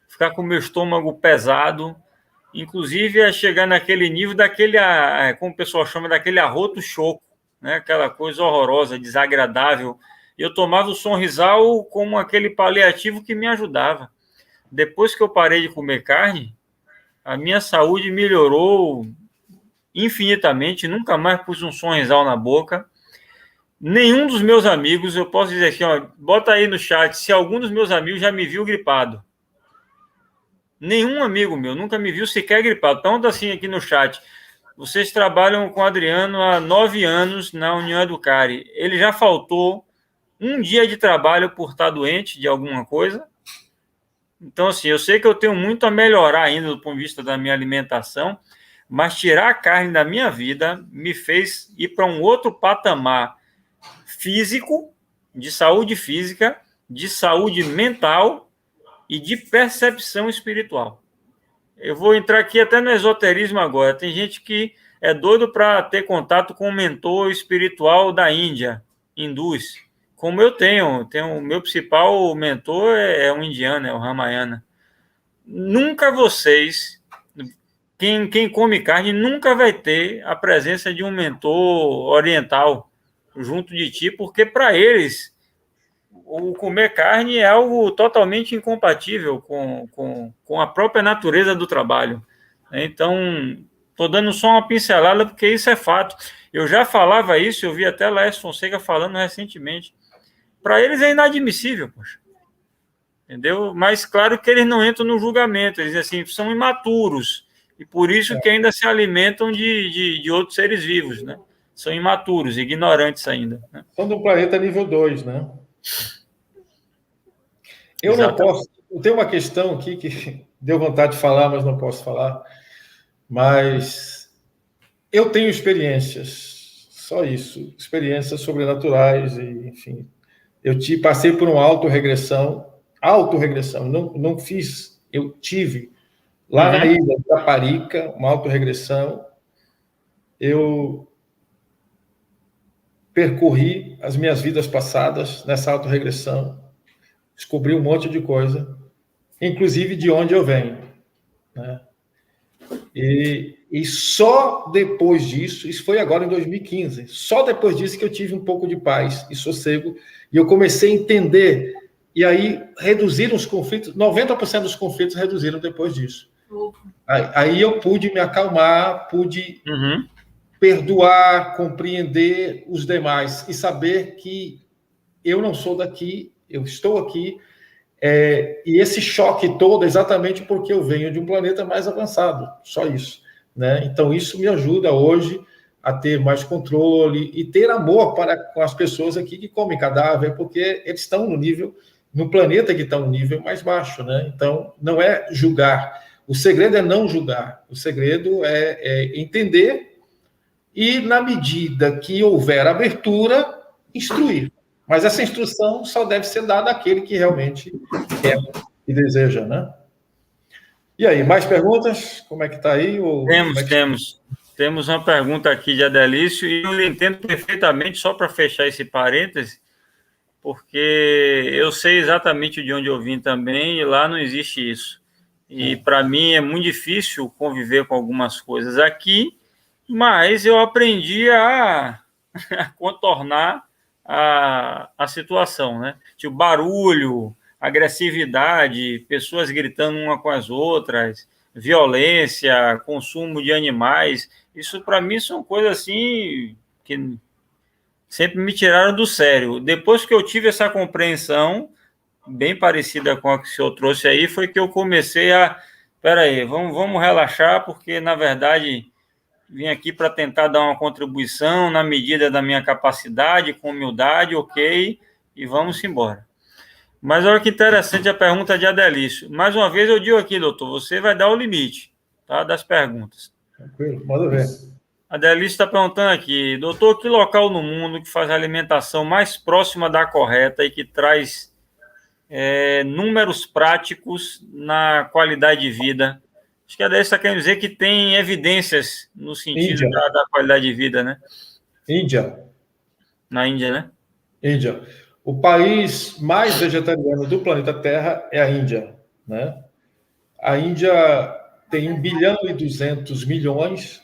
Speaker 2: ficar com o meu estômago pesado, inclusive a chegar naquele nível daquele, como o pessoal chama, daquele arroto choco, né? Aquela coisa horrorosa, desagradável. Eu tomava o Sonrisal como aquele paliativo que me ajudava. Depois que eu parei de comer carne, a minha saúde melhorou infinitamente, nunca mais pus um Sonrisal na boca. Nenhum dos meus amigos, eu posso dizer aqui, ó, bota aí no chat, se algum dos meus amigos já me viu gripado. Nenhum amigo meu nunca me viu sequer gripado. Pergunta assim aqui no chat, vocês trabalham com o Adriano há 9 anos na União Educare. Ele já faltou um dia de trabalho por estar doente de alguma coisa? Então, assim, eu sei que eu tenho muito a melhorar ainda do ponto de vista da minha alimentação, mas tirar a carne da minha vida me fez ir para um outro patamar físico, de saúde física, de saúde mental e de percepção espiritual. Eu vou entrar aqui até no esoterismo agora. Tem gente que é doido para ter contato com um mentor espiritual da Índia, hindus, como eu tenho o meu principal mentor é um indiano, é o Ramayana. Nunca vocês, quem come carne, nunca vai ter a presença de um mentor oriental junto de ti, porque para eles o comer carne é algo totalmente incompatível com a própria natureza do trabalho. Então, estou dando só uma pincelada, porque isso é fato. Eu já falava isso, eu vi até Laércio Fonseca falando recentemente. Para eles é inadmissível, poxa. Entendeu? Mas claro que eles não entram no julgamento, eles assim, são imaturos, e por isso que ainda se alimentam de outros seres vivos, né? São imaturos, ignorantes ainda. Né?
Speaker 3: São do planeta nível 2, né? Eu
Speaker 2: Exatamente.
Speaker 3: não posso... Tem uma questão aqui que deu vontade de falar, mas não posso falar. Mas eu tenho experiências, só isso, experiências sobrenaturais, e, enfim. Eu passei por uma autorregressão, não fiz, eu tive, lá na ilha de Taparica, uma autorregressão. Eu percorri as minhas vidas passadas nessa autorregressão, descobri um monte de coisa, inclusive de onde eu venho, né? E só depois disso, isso foi agora em 2015, só depois disso que eu tive um pouco de paz e sossego, e eu comecei a entender, e aí reduziram os conflitos, 90% dos conflitos reduziram depois disso. Aí eu pude me acalmar, pude perdoar, compreender os demais, e saber que eu não sou daqui, eu estou aqui, e esse choque todo é exatamente porque eu venho de um planeta mais avançado, só isso, né? Então isso me ajuda hoje a ter mais controle e ter amor com as pessoas aqui que comem cadáver, porque eles estão no planeta que está um nível mais baixo, né? Então não é julgar, o segredo é não julgar, o segredo é entender e, na medida que houver abertura, instruir. Mas essa instrução só deve ser dada àquele que realmente quer e deseja, né? E aí, mais perguntas? Como é que está aí?
Speaker 2: Temos uma pergunta aqui de Adelício, e eu entendo perfeitamente, só para fechar esse parêntese, porque eu sei exatamente de onde eu vim também, e lá não existe isso. E para mim é muito difícil conviver com algumas coisas aqui, mas eu aprendi a contornar a situação, né? Tipo, barulho, agressividade, pessoas gritando uma com as outras, violência, consumo de animais, isso para mim são coisas assim que sempre me tiraram do sério. Depois que eu tive essa compreensão, bem parecida com a que o senhor trouxe aí, foi que eu comecei peraí, vamos relaxar, porque na verdade vim aqui para tentar dar uma contribuição na medida da minha capacidade, com humildade, ok, e vamos embora. Mas olha que interessante a pergunta de Adelício. Mais uma vez eu digo aqui, doutor, você vai dar o limite, tá, das perguntas.
Speaker 3: Tranquilo, manda ver.
Speaker 2: Adelício está perguntando aqui, doutor, que local no mundo que faz a alimentação mais próxima da correta e que traz números práticos na qualidade de vida? Acho que a Adelício está querendo dizer que tem evidências no sentido da qualidade de vida, né?
Speaker 3: Índia.
Speaker 2: Na Índia, né?
Speaker 3: Índia. O país mais vegetariano do planeta Terra é a Índia, né? A Índia tem 1 bilhão e 200 milhões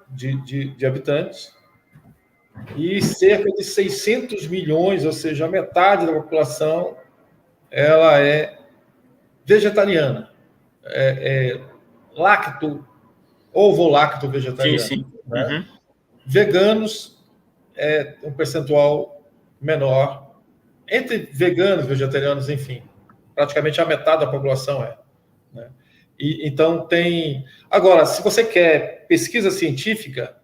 Speaker 3: de habitantes e cerca de 600 milhões, ou seja, a metade da população, ela é vegetariana. Ovo-lacto vegetariano.
Speaker 2: Sim.
Speaker 3: Né? Veganos é um percentual menor. Entre veganos, vegetarianos, enfim, praticamente a metade da população é. Né? E, então tem... Agora, se você quer pesquisa científica,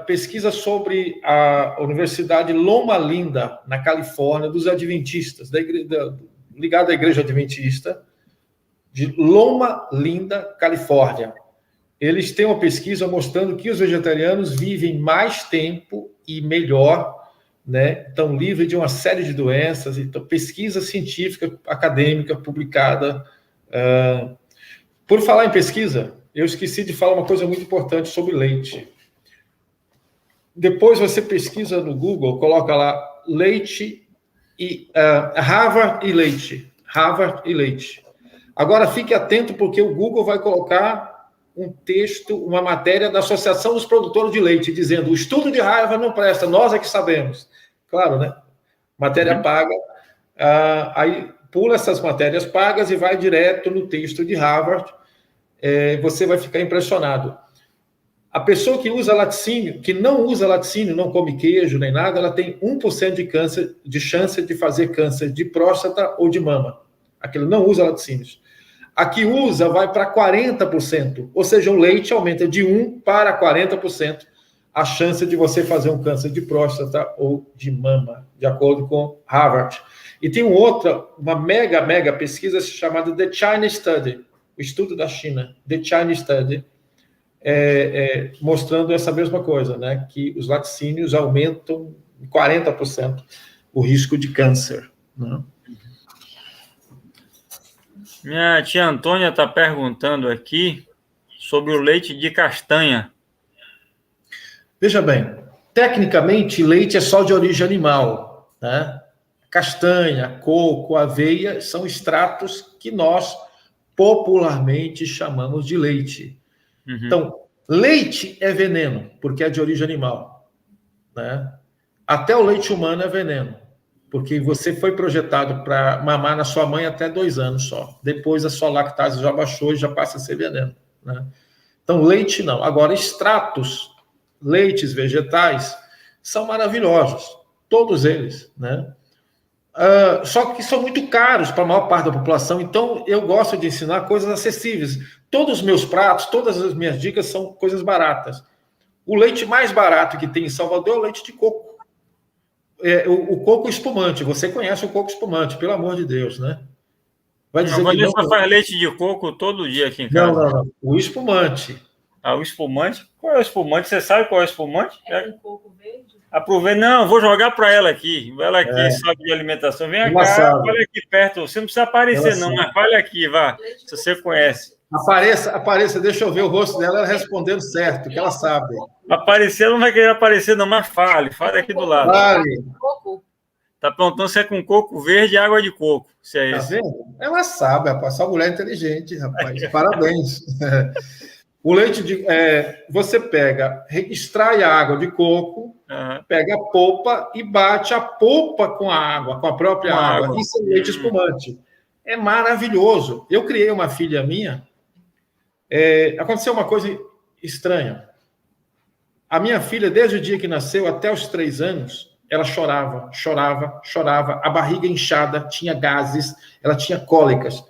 Speaker 3: pesquisa sobre a Universidade Loma Linda, na Califórnia, dos adventistas, ligada à Igreja Adventista, de Loma Linda, Califórnia. Eles têm uma pesquisa mostrando que os vegetarianos vivem mais tempo e melhor, né? Estão livres de uma série de doenças. Então, pesquisa científica, acadêmica, publicada. Por falar em pesquisa, eu esqueci de falar uma coisa muito importante sobre leite. Depois você pesquisa no Google, coloca lá leite e Harvard e leite. Harvard e leite. Agora fique atento, porque o Google vai colocar um texto, uma matéria da Associação dos Produtores de Leite, dizendo: o estudo de Harvard não presta, nós é que sabemos. Claro, né? Matéria paga. Aí pula essas matérias pagas e vai direto no texto de Harvard. Você vai ficar impressionado. A pessoa que usa laticínio, que não usa laticínio, não come queijo nem nada, ela tem 1% de chance de fazer câncer de próstata ou de mama. Aquele não usa laticínios. A que usa vai para 40%, ou seja, o leite aumenta de 1 para 40% a chance de você fazer um câncer de próstata ou de mama, de acordo com Harvard. E tem uma mega pesquisa chamada The China Study, o estudo da China, The China Study, mostrando essa mesma coisa, né? Que os laticínios aumentam em 40% o risco de câncer. Né?
Speaker 2: Minha tia Antônia está perguntando aqui sobre o leite de castanha.
Speaker 3: Veja bem, tecnicamente, leite é só de origem animal, né? Castanha, coco, aveia são extratos que nós popularmente chamamos de leite. Uhum. Então, leite é veneno, porque é de origem animal, né? Até o leite humano é veneno, porque você foi projetado para mamar na sua mãe até 2 anos só. Depois a sua lactase já baixou e já passa a ser veneno, né? Então, leite não. Agora, extratos, leites vegetais, são maravilhosos, todos eles, né? Só que são muito caros para a maior parte da população, então eu gosto de ensinar coisas acessíveis. Todos os meus pratos, todas as minhas dicas são coisas baratas. O leite mais barato que tem em Salvador é o leite de coco. O coco espumante, você conhece o coco espumante, pelo amor de Deus, né?
Speaker 2: Vai dizer que não faz leite de coco todo dia aqui em casa.
Speaker 3: Não. O espumante.
Speaker 2: O espumante? Qual é o espumante? Você sabe qual é o espumante? É com coco verde? Aproveita. Não, vou jogar para ela aqui. Ela aqui sabe de alimentação. Vem cá, olha aqui perto. Você não precisa aparecer, não, mas olha aqui, vá. Se você conhece.
Speaker 3: Apareça, deixa eu ver o rosto dela, ela respondendo certo, que ela sabe.
Speaker 2: Aparecer, ela não vai querer aparecer, não, mas fale aqui do lado.
Speaker 3: Fale.
Speaker 2: Tá perguntando se é com coco verde e água de coco. Se é
Speaker 3: isso. Tá vendo? Ela sabe, rapaz. Só mulher inteligente, rapaz. Parabéns. O leite você extrai a água de coco, pega a polpa e bate a polpa com a água, com a própria água. Isso é leite espumante. É maravilhoso. Eu criei uma filha minha. Aconteceu uma coisa estranha. A minha filha, desde o dia que nasceu até os 3 anos, ela chorava, a barriga inchada, tinha gases, ela tinha cólicas.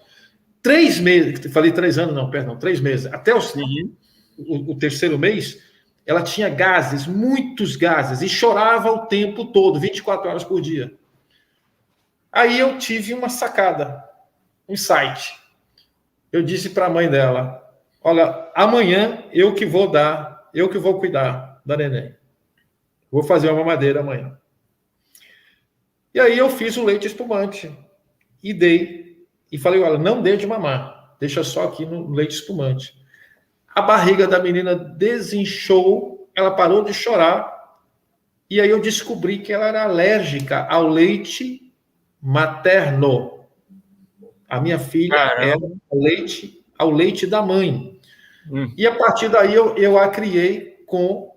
Speaker 3: 3 meses, falei 3 anos, não, perdão, 3 meses. Até o 3º mês, ela tinha gases, muitos gases, e chorava o tempo todo, 24 horas por dia. Aí eu tive uma sacada, um insight. Eu disse para a mãe dela: olha, amanhã eu que vou cuidar da neném. Vou fazer uma mamadeira amanhã. E aí eu fiz o leite espumante e dei. E falei: olha, não dê de mamar, deixa só aqui no leite espumante. A barriga da menina desinchou, ela parou de chorar, e aí eu descobri que ela era alérgica ao leite materno. A minha filha era ao leite da mãe. E a partir daí eu a criei com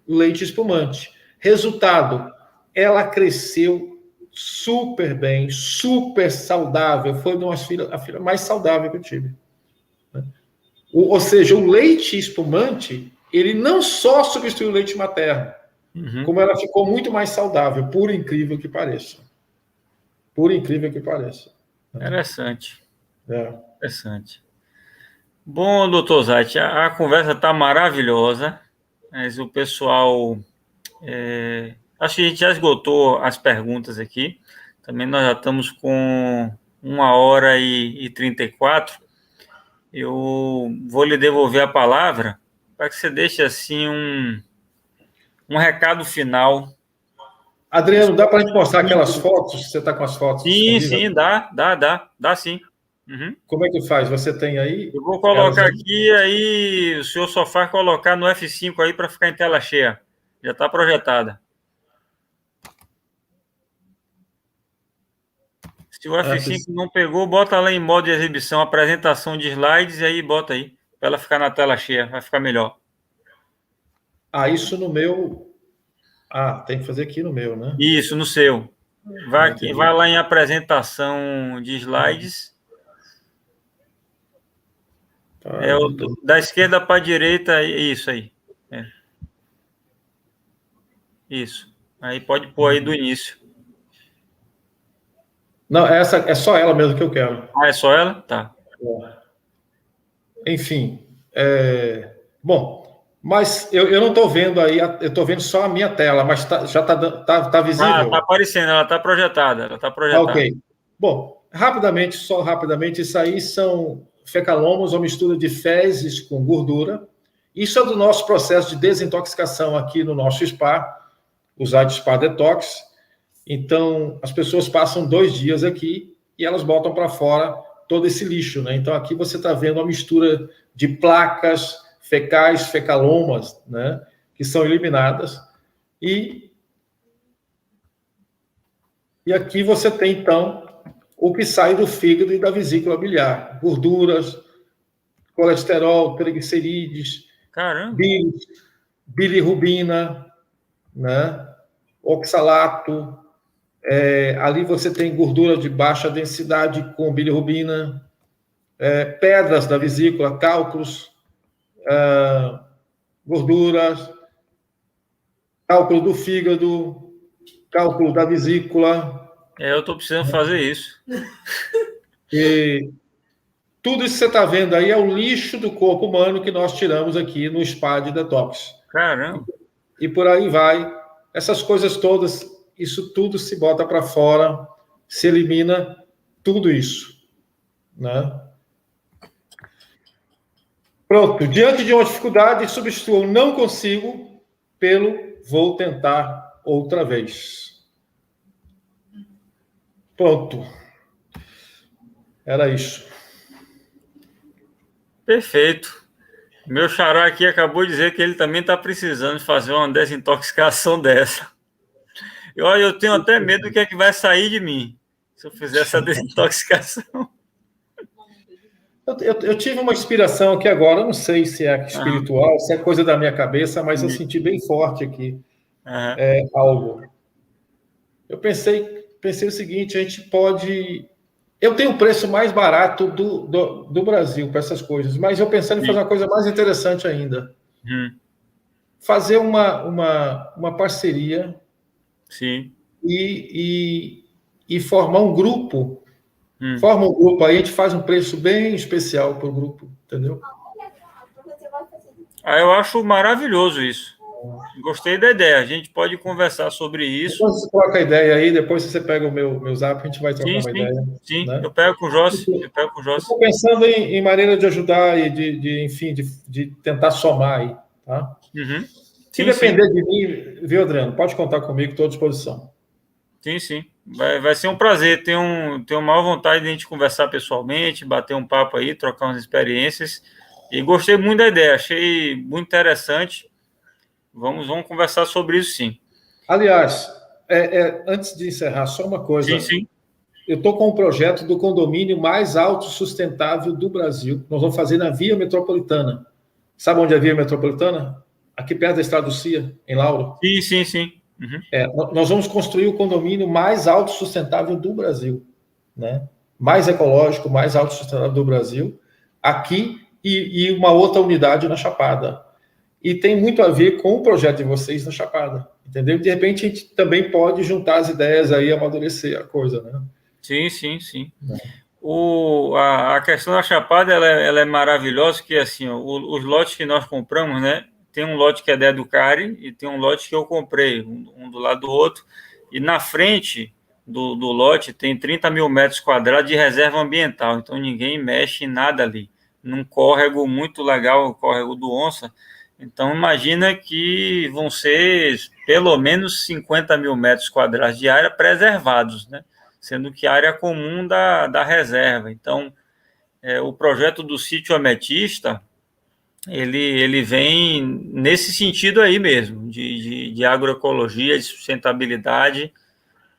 Speaker 3: leite espumante. Resultado, ela cresceu super bem, super saudável. Foi a filha mais saudável que eu tive. Ou seja, o leite espumante, ele não só substituiu o leite materno, como ela ficou muito mais saudável, por incrível que pareça. Por incrível que pareça.
Speaker 2: Interessante. Interessante. Bom, doutor Zait, a conversa está maravilhosa, mas o pessoal... acho que a gente já esgotou as perguntas aqui. Também nós já estamos com 1h34. Eu vou lhe devolver a palavra para que você deixe assim um recado final.
Speaker 3: Adriano, dá para a gente mostrar aquelas fotos? Você está com as fotos?
Speaker 2: Sim, dá sim.
Speaker 3: Como é que faz? Você tem aí?
Speaker 2: Eu vou colocar aqui, aí o senhor só faz colocar no F5 aí para ficar em tela cheia. Já está projetada. Se o F5 não pegou, bota lá em modo de exibição, apresentação de slides, e aí bota aí, para ela ficar na tela cheia, vai ficar melhor.
Speaker 3: Isso no meu... tem que fazer aqui no meu, né?
Speaker 2: Isso, no seu. Vai lá em apresentação de slides. Da esquerda para a direita, isso aí. Isso. Aí pode pôr aí do início.
Speaker 3: Não, essa é só ela mesmo que eu quero.
Speaker 2: É só ela? Tá.
Speaker 3: Enfim. Bom, mas eu não estou vendo aí, eu estou vendo só a minha tela, mas já tá visível?
Speaker 2: Está aparecendo, ela está projetada.
Speaker 3: Ok. Bom, só rapidamente, isso aí são fecalomos, ou mistura de fezes com gordura. Isso é do nosso processo de desintoxicação aqui no nosso spa, o Zite Spa Detox. Então, as pessoas passam 2 dias aqui e elas botam para fora todo esse lixo, né? Então, aqui você está vendo uma mistura de placas fecais, fecalomas, né? Que são eliminadas. E aqui você tem, então, o que sai do fígado e da vesícula biliar. Gorduras, colesterol, triglicerídeos, bilirrubina, né? Oxalato. Ali você tem gordura de baixa densidade com bilirrubina, pedras da vesícula, cálculos, gorduras, cálculo do fígado, cálculo da vesícula.
Speaker 2: Eu estou precisando fazer isso.
Speaker 3: E tudo isso que você está vendo aí é o lixo do corpo humano que nós tiramos aqui no spa de detox.
Speaker 2: Caramba!
Speaker 3: E por aí vai. Essas coisas todas, isso tudo se bota para fora, se elimina tudo isso, né? Pronto. Diante de uma dificuldade, substitua o não consigo pelo vou tentar outra vez. Pronto. Era isso.
Speaker 2: Perfeito. Meu xará aqui acabou de dizer que ele também está precisando de fazer uma desintoxicação dessa. Eu tenho até medo do que é que vai sair de mim se eu fizer essa desintoxicação.
Speaker 3: Eu tive uma inspiração aqui agora, não sei se é espiritual, se é coisa da minha cabeça, mas eu senti bem forte aqui algo. Eu pensei o seguinte, a gente pode... Eu tenho o preço mais barato do Brasil para essas coisas, mas eu pensando em fazer uma coisa mais interessante ainda. Fazer uma parceria.
Speaker 2: Sim.
Speaker 3: E formar um grupo. Forma um grupo aí, a gente faz um preço bem especial para o grupo, entendeu?
Speaker 2: Eu acho maravilhoso isso. Gostei da ideia. A gente pode conversar sobre isso.
Speaker 3: Depois você troca a ideia aí, depois você pega o meu zap, a gente vai trocar uma ideia.
Speaker 2: Sim,
Speaker 3: né?
Speaker 2: Eu pego com o Jossi.
Speaker 3: Estou pensando em maneira de ajudar e de tentar somar aí, tá? Se depender de mim, viu, Adriano? Pode contar comigo, estou à disposição.
Speaker 2: Sim. Vai ser um prazer. Tenho maior vontade de a gente conversar pessoalmente, bater um papo aí, trocar umas experiências. E gostei muito da ideia, achei muito interessante. Vamos conversar sobre isso, sim.
Speaker 3: Aliás, antes de encerrar, só uma coisa.
Speaker 2: Sim.
Speaker 3: Eu estou com um projeto do condomínio mais autossustentável do Brasil. Nós vamos fazer na Via Metropolitana. Sabe onde é a Via Metropolitana? Aqui perto da Estrada do Cia, em Lauro.
Speaker 2: Sim.
Speaker 3: Nós vamos construir o condomínio mais autossustentável do Brasil, né? Mais ecológico, mais autossustentável do Brasil, aqui e uma outra unidade na Chapada. E tem muito a ver com o projeto de vocês na Chapada, entendeu? De repente, a gente também pode juntar as ideias aí, amadurecer a coisa, né?
Speaker 2: Sim. A questão da Chapada, ela é maravilhosa, que assim, os lotes que nós compramos, né? Tem um lote que é da Educare e tem um lote que eu comprei, um do lado do outro. E na frente do lote tem 30 mil metros quadrados de reserva ambiental. Então ninguém mexe em nada ali. Num córrego muito legal, o córrego do Onça. Então imagina que vão ser pelo menos 50 mil metros quadrados de área preservados, né? Sendo que a área comum da reserva. Então o projeto do sítio Ametista, ele vem nesse sentido aí mesmo, de agroecologia, de sustentabilidade.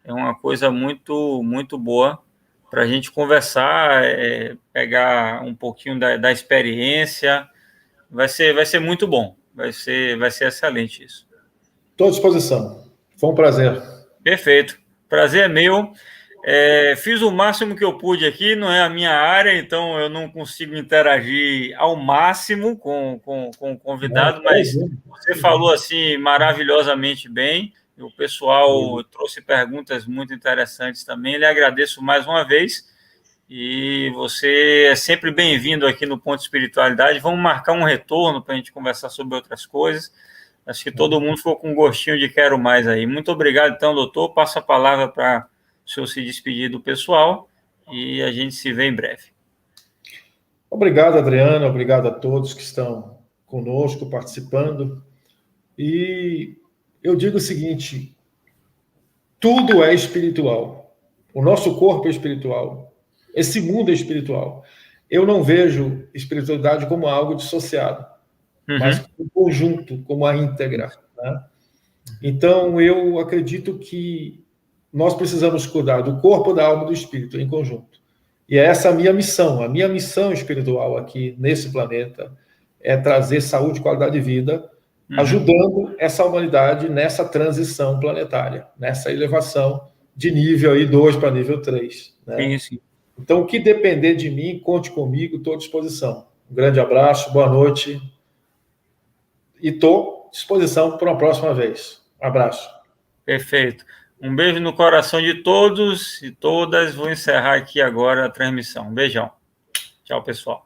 Speaker 2: É uma coisa muito, muito boa para a gente conversar, pegar um pouquinho da experiência. Vai ser muito bom, vai ser excelente isso.
Speaker 3: Estou à disposição. Foi um prazer.
Speaker 2: Perfeito. Prazer é meu. Fiz o máximo que eu pude aqui, não é a minha área, então eu não consigo interagir ao máximo com o convidado, mas você falou assim maravilhosamente bem. O pessoal trouxe perguntas muito interessantes também. Lhe agradeço mais uma vez. E você é sempre bem-vindo aqui no Ponto Espiritualidade. Vamos marcar um retorno para a gente conversar sobre outras coisas. Acho que todo mundo ficou com um gostinho de quero mais aí. Muito obrigado, então, doutor. Passo a palavra para o senhor se despedir do pessoal e a gente se vê em breve.
Speaker 3: Obrigado, Adriana. Obrigado a todos que estão conosco, participando. E eu digo o seguinte: tudo é espiritual. O nosso corpo é espiritual. Esse mundo é espiritual. Eu não vejo espiritualidade como algo dissociado, mas como um conjunto, como a íntegra, né? Então, eu acredito que nós precisamos cuidar do corpo, da alma e do espírito em conjunto. E é essa a minha missão. A minha missão espiritual aqui nesse planeta é trazer saúde e qualidade de vida, ajudando essa humanidade nessa transição planetária, nessa elevação de nível aí 2 para nível 3. Né?
Speaker 2: Sim.
Speaker 3: Então, o que depender de mim, conte comigo, estou à disposição. Um grande abraço, boa noite. E estou à disposição para uma próxima vez. Um abraço.
Speaker 2: Perfeito. Um beijo no coração de todos e todas. Vou encerrar aqui agora a transmissão. Um beijão. Tchau, pessoal.